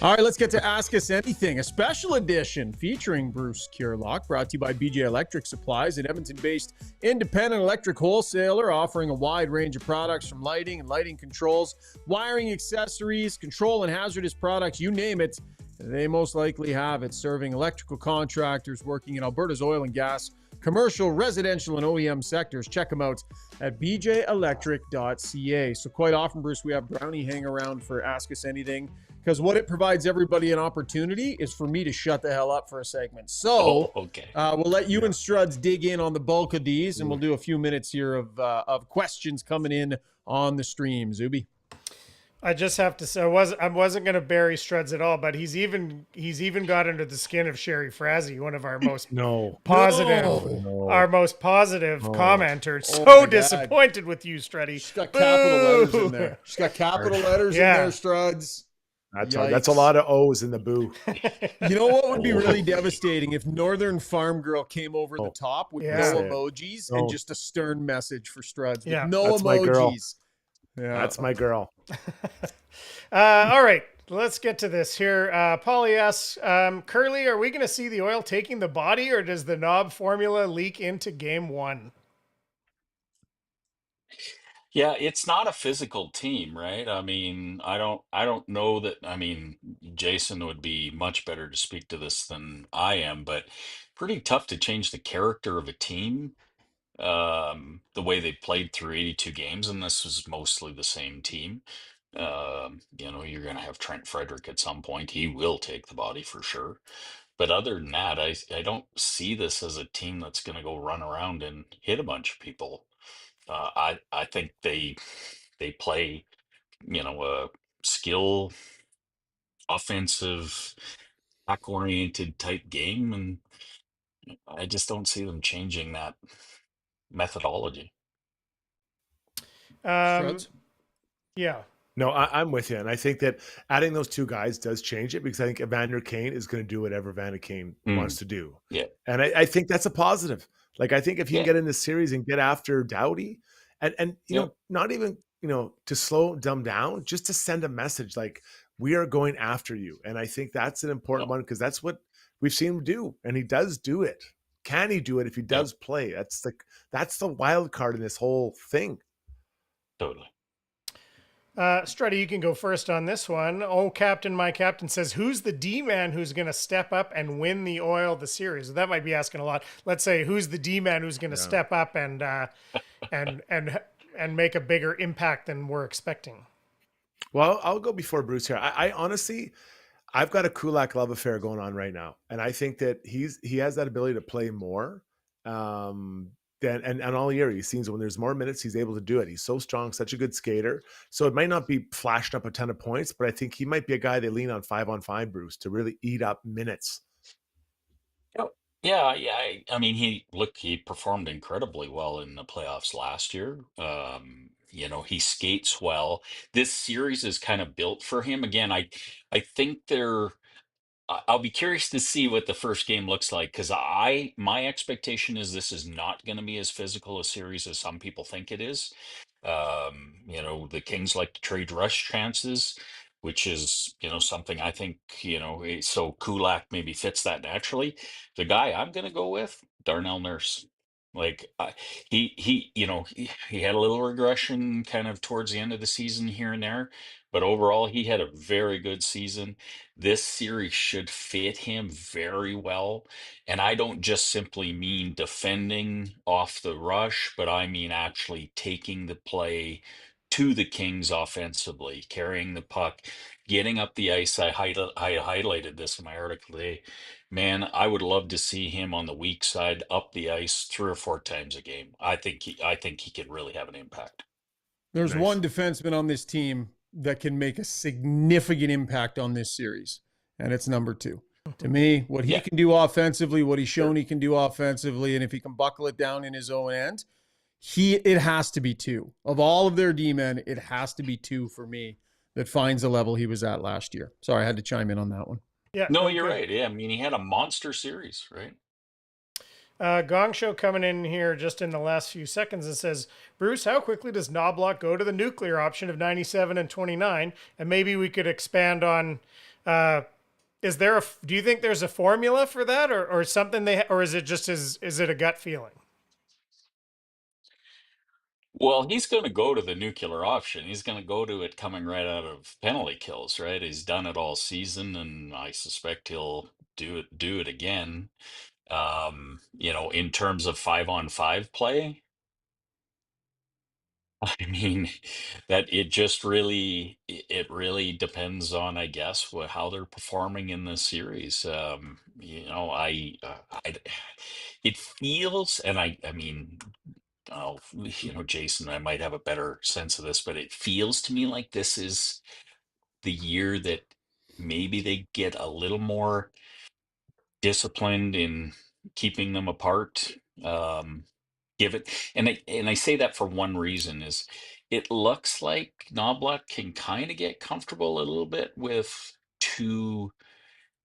All right, let's get to Ask Us Anything, a special edition featuring Bruce Curlock, brought to you by BJ Electric Supplies, an Edmonton-based independent electric wholesaler offering a wide range of products from lighting and lighting controls, wiring accessories, control and hazardous products, you name it. They most likely have it, serving electrical contractors working in Alberta's oil and gas, commercial, residential, and OEM sectors. Check them out at bjelectric.ca. So quite often, Bruce, we have Brownie hang around for Ask Us Anything, because what it provides everybody an opportunity is for me to shut the hell up for a segment. So we'll let you and Struds dig in on the bulk of these, and we'll do a few minutes here of questions coming in on the stream. Zuby? I just have to say, I wasn't going to bury Struds at all, but he's even got under the skin of Sherry Frazee, one of our most positive commenters. So disappointed with you, Struddy. She's got capital letters in there. She's got capital letters in there, Struds. That's a lot of O's in the boo. You know what would be really devastating if Northern Farm Girl came over the top with no emojis and just a stern message for Struds. With no That's my girl. emojis. Yeah. That's my girl. All right, let's get to this here. Polly asks, Curly, are we going to see the oil taking the body, or does the knob formula leak into game one? Yeah, it's not a physical team, right? I mean, I don't know that. I mean, Jason would be much better to speak to this than I am, but pretty tough to change the character of a team. The way they played through 82 games, and this was mostly the same team. You're going to have Trent Frederick at some point. He will take the body for sure. But other than that, I don't see this as a team that's going to go run around and hit a bunch of people. I think they play, a skill, offensive, back-oriented type game, and I just don't see them changing that methodology. Yeah. No, I'm with you. And I think that adding those two guys does change it, because I think Evander Kane is going to do whatever Evander Kane wants to do. Yeah. And I think that's a positive. Like, I think if he can get in this series and get after Doughty and not even, to slow them down, just to send a message like, we are going after you. And I think that's an important one, because that's what we've seen him do. And he does do it. Can he do it if he does play? That's the wild card in this whole thing. Totally. Struddy, you can go first on this one. Oh, Captain, my captain says, who's the D-man who's going to step up and win the oil the series? That might be asking a lot. Let's say, who's the D-man who's going to step up and make a bigger impact than we're expecting? Well, I'll go before Bruce here. I honestly, I've got a Kulak love affair going on right now, and I think that he has that ability to play more. And all year, he seems when there's more minutes, he's able to do it. He's so strong, such a good skater. So it might not be flashing up a ton of points, but I think he might be a guy they lean on 5-on-5, Bruce, to really eat up minutes. Yeah. I mean, he performed incredibly well in the playoffs last year. He skates well. This series is kind of built for him. Again, I think I'll be curious to see what the first game looks like, because my expectation is this is not going to be as physical a series as some people think it is. The Kings like to trade rush chances, which is, something I think, so Kulak maybe fits that naturally. The guy I'm going to go with, Darnell Nurse. Like he had a little regression kind of towards the end of the season here and there, but overall he had a very good season. This series should fit him very well. And I don't just simply mean defending off the rush, but I mean actually taking the play to the Kings offensively, carrying the puck, getting up the ice. I highlighted this in my article today. Man, I would love to see him on the weak side, up the ice 3 or 4 times a game. I think he could really have an impact. There's one defenseman on this team that can make a significant impact on this series, and it's number 2. To me, what he can do offensively, what he's shown he can do offensively, and if he can buckle it down in his own end, it has to be 2. Of all of their D-men, it has to be 2 for me that finds the level he was at last year. Sorry, I had to chime in on that one. Yeah. No, you're right. Yeah, I mean, he had a monster series, right? Gong Show coming in here just in the last few seconds and says, Bruce, how quickly does Knobloch go to the nuclear option of 97 and 29? And maybe we could expand on, do you think there's a formula for that or something or is it just, is it a gut feeling? Well, he's going to go to the nuclear option. He's going to go to it coming right out of penalty kills, right? He's done it all season, and I suspect he'll do it again. In terms of 5-on-5 play, I mean, that it really depends on, I guess, how they're performing in the series. It feels, and I mean, Jason, I might have a better sense of this, but it feels to me like this is the year that maybe they get a little more disciplined in keeping them apart. And I say that for one reason is it looks like Knobloch can kind of get comfortable a little bit with 2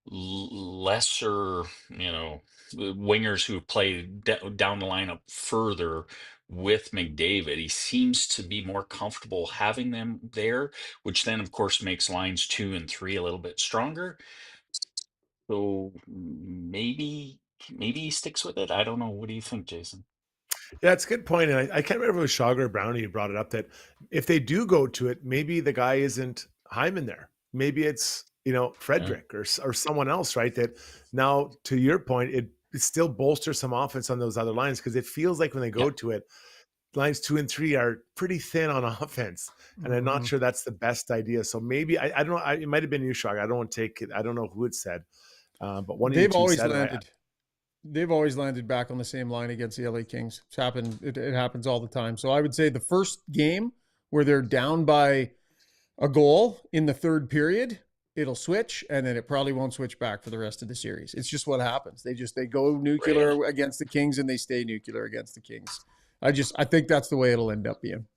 lesser, wingers who play down the lineup further with McDavid. He seems to be more comfortable having them there, which then, of course, makes lines 2 and 3 a little bit stronger. So maybe he sticks with it. I don't know. What do you think, Jason? Yeah, it's a good point. And I can't remember if it was Rishaug or Brownie who brought it up that if they do go to it, maybe the guy isn't Hyman there. Maybe it's, Frederick or someone else, right? That now, to your point, it still bolsters some offense on those other lines because it feels like when they go to it, lines 2 and 3 are pretty thin on offense. And I'm not sure that's the best idea. So maybe, I don't know, it might have been Rishaug. I don't want to take it. I don't know who it said. But one of you two said it. They've always landed back on the same line against the LA Kings. It's happened. It happens all the time. So I would say the first game where they're down by a goal in the third period, it'll switch, and then it probably won't switch back for the rest of the series. It's just what happens. They go nuclear against the Kings, and they stay nuclear against the Kings. I think that's the way it'll end up being.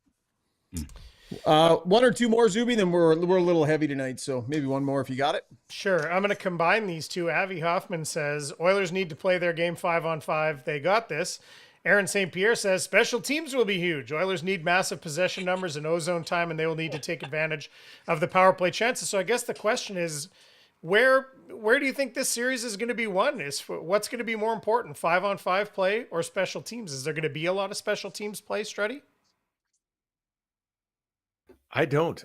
1 or 2 more, Zuby, then we're a little heavy tonight, so maybe one more if you got it. Sure. I'm going to combine these two. Avi Hoffman says, Oilers need to play their game 5-on-5. They got this. Aaron St. Pierre says, special teams will be huge. Oilers need massive possession numbers and ozone time, and they will need to take advantage of the power play chances. So I guess the question is, where do you think this series is going to be won? What's going to be more important, 5-on-5 play or special teams? Is there going to be a lot of special teams play, Struddy? I don't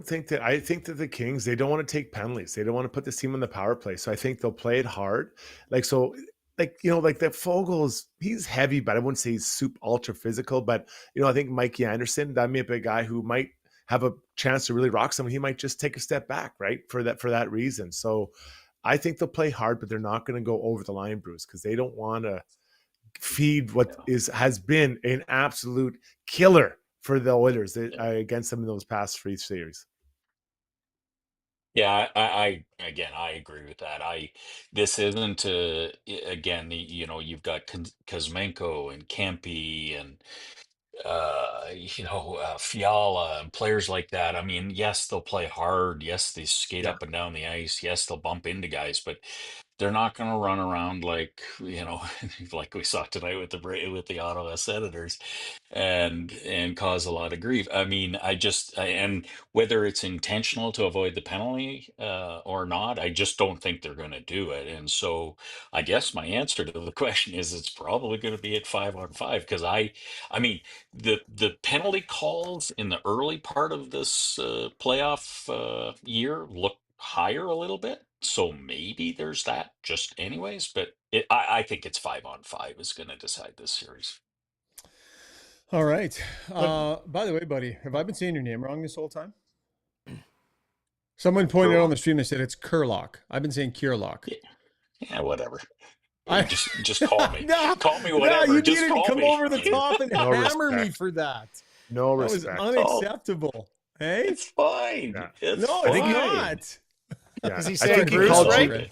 think that. I think that the Kings, they don't want to take penalties. They don't want to put this team on the power play. So I think they'll play it hard. Like that Fogel's, he's heavy, but I wouldn't say he's super ultra physical. But, I think Mikey Anderson, that may be a guy who might have a chance to really rock someone. He might just take a step back, right? For that reason. So I think they'll play hard, but they're not going to go over the line, Bruce, because they don't want to feed what has been an absolute killer for the Oilers against them in those past 3 series. Yeah, I agree with that. This isn't again, you've got Kuzmenko and Kempe and Fiala and players like that. I mean, yes, they'll play hard. Yes, they skate Yeah. up and down the ice. Yes, they'll bump into guys, but they're not going to run around like, like we saw tonight with the Ottawa Senators and cause a lot of grief. I mean, and whether it's intentional to avoid the penalty or not, I just don't think they're going to do it. And so I guess my answer to the question is it's probably going to be at 5-on-5 because I mean, the penalty calls in the early part of this playoff year look higher a little bit. So maybe there's that just anyways, but I think it's 5-on-5 is going to decide this series. All right. By the way, buddy, have I been saying your name wrong this whole time? Someone pointed out on the stream, they said it's Curlock. I've been saying Curlock. Yeah, whatever. Just call me. Call me No, whatever. you just didn't call come me. over the top and No hammer me respect. for that. No That respect. was unacceptable. Hey? It's fine. Yeah. It's No, fine. it's not. Yeah. Is he I saying think he Bruce called right? you.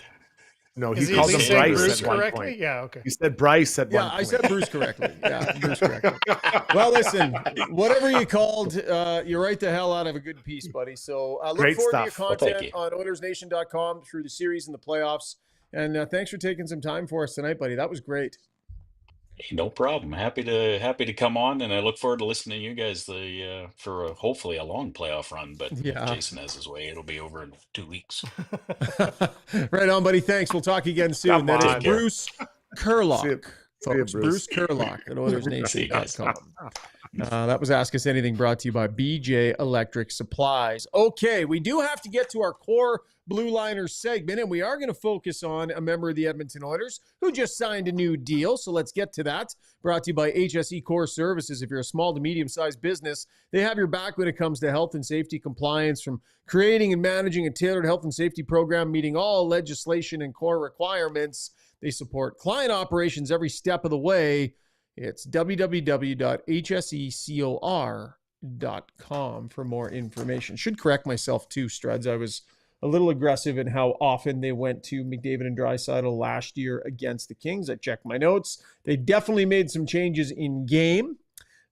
No, Is he called him saying Bryce Bruce at one correctly? point. Yeah, okay. He said Bryce at one Yeah, point. I said Bruce correctly. Yeah, Bruce correctly. Well, listen, whatever you called, you write the hell out of a good piece, buddy. So look Great forward stuff. to your Well, thank content you. on OilersNation.com through the series and the playoffs. And thanks for taking some time for us tonight, buddy. That was great. Hey, no problem. Happy to come on, and I look forward to listening to you guys for hopefully a long playoff run. But if Yeah. Jason has his way, it'll be over in 2 weeks. Right on, buddy. Thanks. We'll talk again soon. Come That is on. Bruce Curlock, See you, folks. Bruce. Bruce Curlock at See you guys. OilersNation.com. That was Ask Us Anything, brought to you by BJ Electric Supplies. Okay, we do have to get to our core Blue Liners segment, and we are going to focus on a member of the Edmonton Oilers who just signed a new deal. So let's get to that. Brought to you by HSE Core Services. If you're a small to medium-sized business, they have your back when it comes to health and safety compliance, from creating and managing a tailored health and safety program meeting all legislation and core requirements. They support client operations every step of the way. It's www.hsecor.com for more information. Should correct myself too, Struds. I was a little aggressive in how often they went to McDavid and Draisaitl last year against the Kings. I checked my notes. They definitely made some changes in game,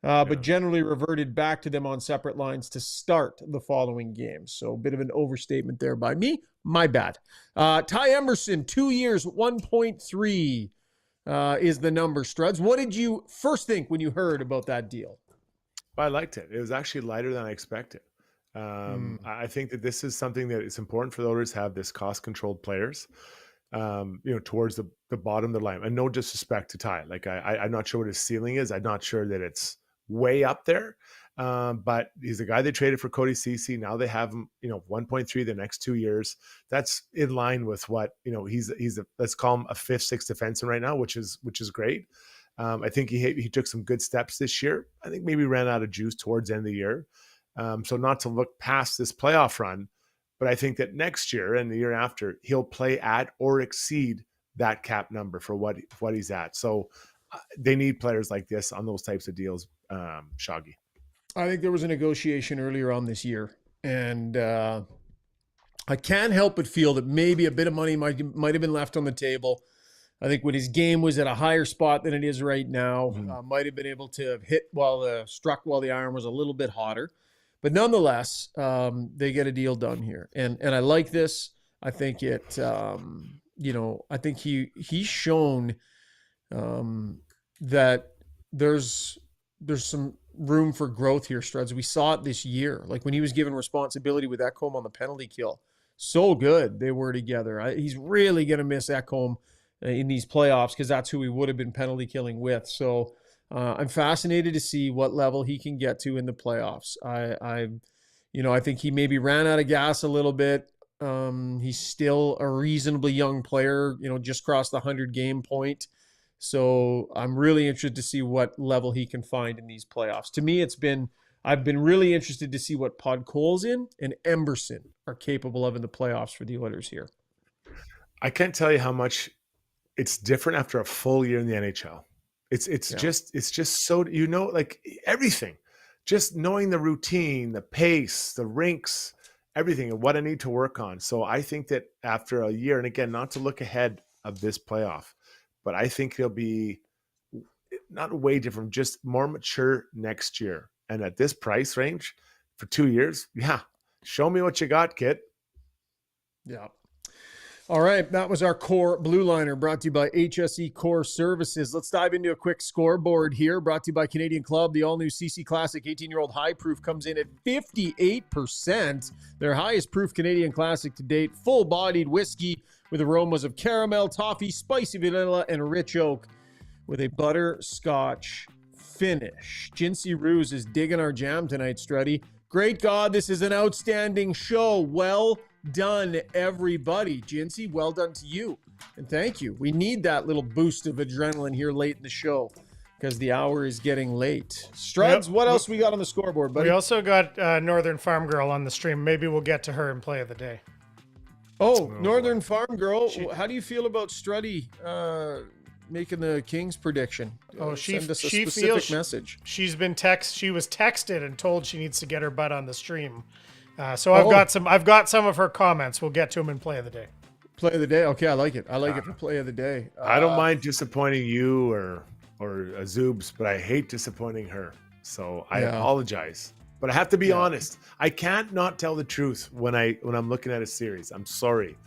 but generally reverted back to them on separate lines to start the following game. So a bit of an overstatement there by me. My bad. Ty Emerson, 2 years, 1.3 is the number, Struds. What did you first think when you heard about that deal? I liked it. It was actually lighter than I expected. I think that this is something that it's important for the Oilers to have this cost-controlled players, towards the bottom of the line. And no disrespect to Ty. Like I'm not sure what his ceiling is. I'm not sure that it's way up there. But he's a guy they traded for Cody Ceci. Now they have him, 1.3 the next 2 years. That's in line with what, he's a, let's call him a 5th, 6th defenseman right now, which is great. I think he took some good steps this year. I think maybe ran out of juice towards the end of the year. So not to look past this playoff run, but I think that next year and the year after, he'll play at or exceed that cap number for what he's at. So they need players like this on those types of deals, Shoggy. I think there was a negotiation earlier on this year, and I can't help but feel that maybe a bit of money might have been left on the table. I think when his game was at a higher spot than it is right now, might have been able to have hit struck while the iron was a little bit hotter. But nonetheless, they get a deal done here, and I like this. I think it, I think he's shown that there's some room for growth here, Struds. We saw it this year, like when he was given responsibility with Ekholm on the penalty kill. So good they were together. He's really going to miss Ekholm in these playoffs because that's who he would have been penalty killing with. So I'm fascinated to see what level he can get to in the playoffs. I think he maybe ran out of gas a little bit. He's still a reasonably young player, just crossed the 100-game point. So I'm really interested to see what level he can find in these playoffs. To me, I've been really interested to see what Podkolzin and Emberson are capable of in the playoffs for the Oilers here. I can't tell you how much it's different after a full year in the NHL. It's just so, like everything, just knowing the routine, the pace, the rinks, everything, and what I need to work on. So I think that after a year, and again, not to look ahead of this playoff, but I think he'll be not way different, just more mature next year. And at this price range for 2 years, yeah, show me what you got, kid. Yeah. All right, that was our core blue liner brought to you by HSE Core Services. Let's dive into a quick scoreboard here brought to you by Canadian Club. The all-new CC Classic 18-year-old high proof comes in at 58%. Their highest proof Canadian Classic to date. Full-bodied whiskey with aromas of caramel, toffee, spicy vanilla, and rich oak with a butterscotch finish. Jinsey Ruse is digging our jam tonight, Struddy. Great God, this is an outstanding show. Well done, everybody. Jinsey, well done to you. And thank you. We need that little boost of adrenaline here late in the show because the hour is getting late. Struds, what else we got on the scoreboard, buddy? We also got Northern Farm Girl on the stream. Maybe we'll get to her in play of the day. Oh, Northern Farm Girl. How do you feel about Struddy making the Kings prediction? Send us a specific message. She was texted and told she needs to get her butt on the stream. So I've got some of her comments. We'll get to them in play of the day. Play of the day. Okay, I like it. I like it for play of the day. I don't mind disappointing you or Zoobs, but I hate disappointing her. So I apologize. But I have to be honest. I can't not tell the truth when I'm looking at a series. I'm sorry.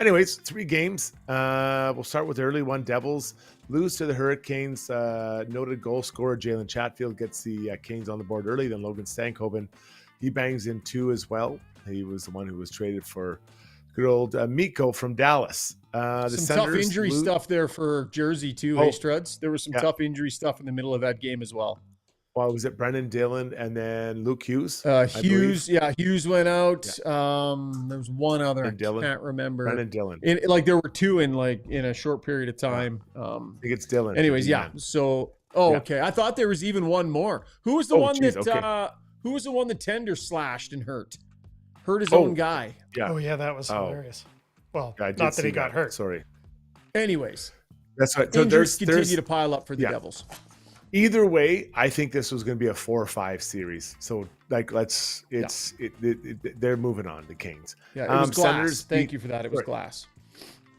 Anyways, 3 games. We'll start with the early one. Devils lose to the Hurricanes. Noted goal scorer Jalen Chatfield gets the Canes on the board early. Then Logan Stankoven, he bangs in 2 as well. He was the one who was traded for good old Mikko from Dallas. Some tough injury stuff there for Jersey too, hey Struds? There was some tough injury stuff in the middle of that game as well. Well, was it Brendan Dillon and then Luke Hughes? Hughes went out. There was one other. I can't remember. Brendan Dillon. There were 2 in a short period of time. I think it's Dillon. Anyways, So, okay. I thought there was even one more. Who was the one that? Who was the one that Tender slashed and hurt? Hurt his own guy. Yeah. Oh yeah, that was hilarious. Well, not that he got hurt. Sorry. Anyways, that's right. So injuries continue to pile up for the Devils. Either way, I think this was going to be a 4 or 5 series. So, they're moving on, the Kings. Yeah, it was Glass. Thank you for that. It was Glass.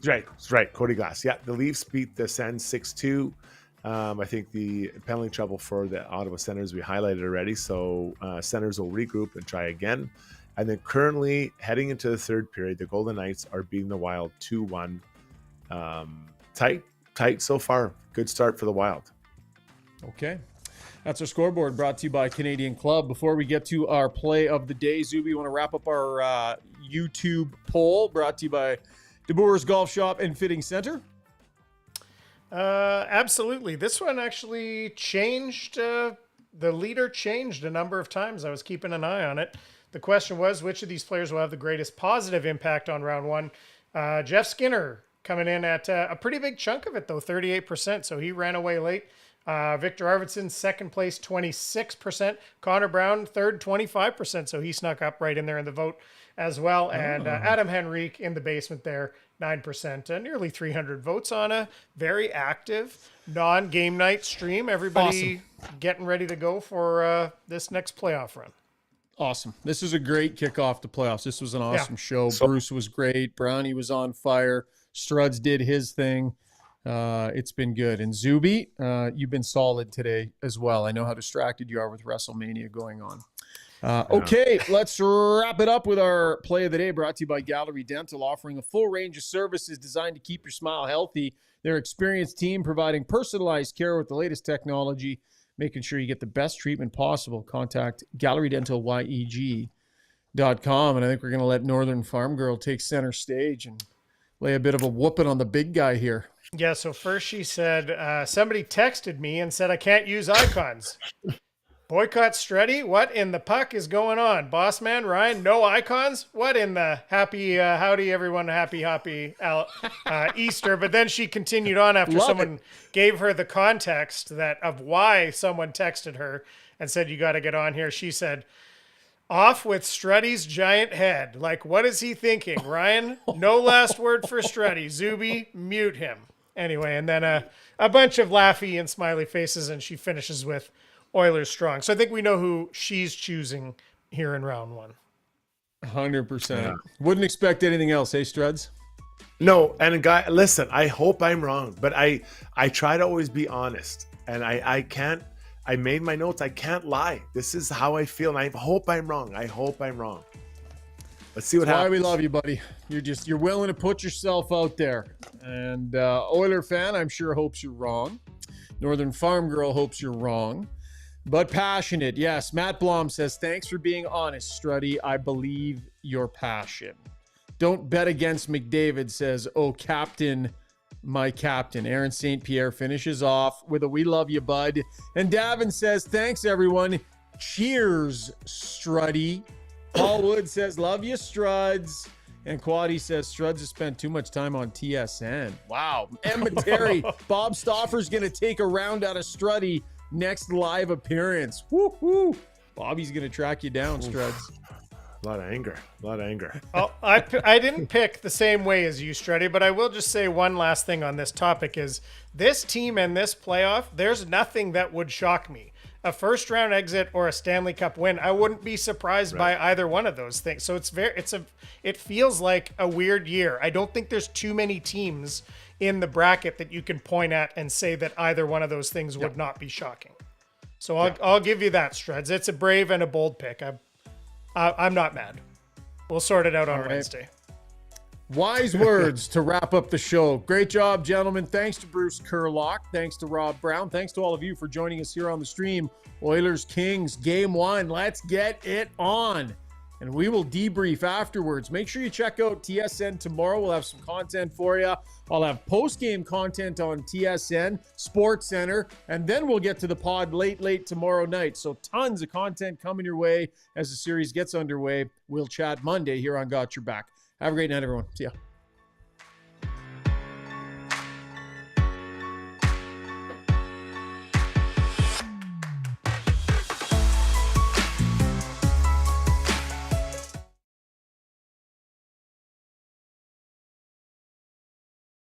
Right. Cody Glass. Yeah, the Leafs beat the Sens 6-2. I think the penalty trouble for the Ottawa Senators we highlighted already. So, Senators will regroup and try again. And then currently, heading into the third period, the Golden Knights are beating the Wild 2-1. Tight so far. Good start for the Wild. Okay. That's our scoreboard brought to you by Canadian Club. Before we get to our play of the day, Zuby, you want to wrap up our YouTube poll brought to you by DeBoer's Golf Shop and Fitting Center? Absolutely. This one actually changed. The leader changed a number of times. I was keeping an eye on it. The question was, which of these players will have the greatest positive impact on round one? Jeff Skinner coming in at a pretty big chunk of it, though, 38%. So he ran away late. Victor Arvidsson, second place, 26%. Connor Brown, third, 25%. So he snuck up right in there in the vote as well. And Adam Henrique in the basement there, 9%. Nearly 300 votes on a very active non-game night stream. Everybody getting ready to go for this next playoff run. Awesome. This is a great kickoff to playoffs. This was an awesome show. Bruce was great. Brownie was on fire. Struds did his thing. It's been good. And Zuby, you've been solid today as well. I know how distracted you are with WrestleMania going on. Okay, let's wrap it up with our play of the day brought to you by Gallery Dental, offering a full range of services designed to keep your smile healthy. Their experienced team providing personalized care with the latest technology, making sure you get the best treatment possible. Contact gallerydentalYEG.com. And I think we're going to let Northern Farm Girl take center stage and lay a bit of a whooping on the big guy here. Yeah, so first she said, somebody texted me and said I can't use icons. Boycott Struddy? What in the puck is going on? Boss man, Ryan, no icons? What in the happy, howdy everyone, happy Easter. But then she continued on after someone gave her the context of why someone texted her and said, you got to get on here. She said, off with Struddy's giant head. Like, what is he thinking? Ryan, no last word for Struddy. Zuby, mute him. Anyway, and then a bunch of laughy and smiley faces, and she finishes with Oilers strong. So I think we know who she's choosing here in round one. 100%. Wouldn't expect anything else, hey, Struds? No, and guy, listen, I hope I'm wrong, but I try to always be honest, and I can't. I made my notes. I can't lie. This is how I feel, and I hope I'm wrong. I hope I'm wrong. Let's see what happens. Why we love you, buddy. You're willing to put yourself out there, and Oiler fan, I'm sure hopes you're wrong. Northern Farm Girl hopes you're wrong, but passionate. Yes, Matt Blom says, thanks for being honest, Struddy. I believe your passion. Don't bet against McDavid, says, oh, captain, my captain. Aaron St. Pierre finishes off with a we love you, bud. And Davin says, thanks, everyone. Cheers, Struddy. Paul Wood says, love you, Struds. And Quaddy says, Struds has spent too much time on TSN. Wow. Emma Terry, Bob Stoffer's going to take a round out of Struddy next live appearance. Woo-hoo. Bobby's going to track you down, Struds. A lot of anger. Oh, I didn't pick the same way as you, Struddy, but I will just say one last thing on this topic is this team and this playoff, there's nothing that would shock me. A first round exit or a Stanley Cup win, I wouldn't be surprised by either one of those things. So it feels like a weird year. I don't think there's too many teams in the bracket that you can point at and say that either one of those things would not be shocking. So I'll give you that, Struds. It's a brave and a bold pick. I'm not mad. We'll sort it out on Wednesday. Wise words to wrap up the show. Great job, gentlemen. Thanks to Bruce Curlock. Thanks to Rob Brown. Thanks to all of you for joining us here on the stream. Oilers Kings, Game 1. Let's get it on. And we will debrief afterwards. Make sure you check out TSN tomorrow. We'll have some content for you. I'll have post-game content on TSN, Sports Center, and then we'll get to the pod late tomorrow night. So tons of content coming your way as the series gets underway. We'll chat Monday here on Got Your Back. Have a great night, everyone. See ya.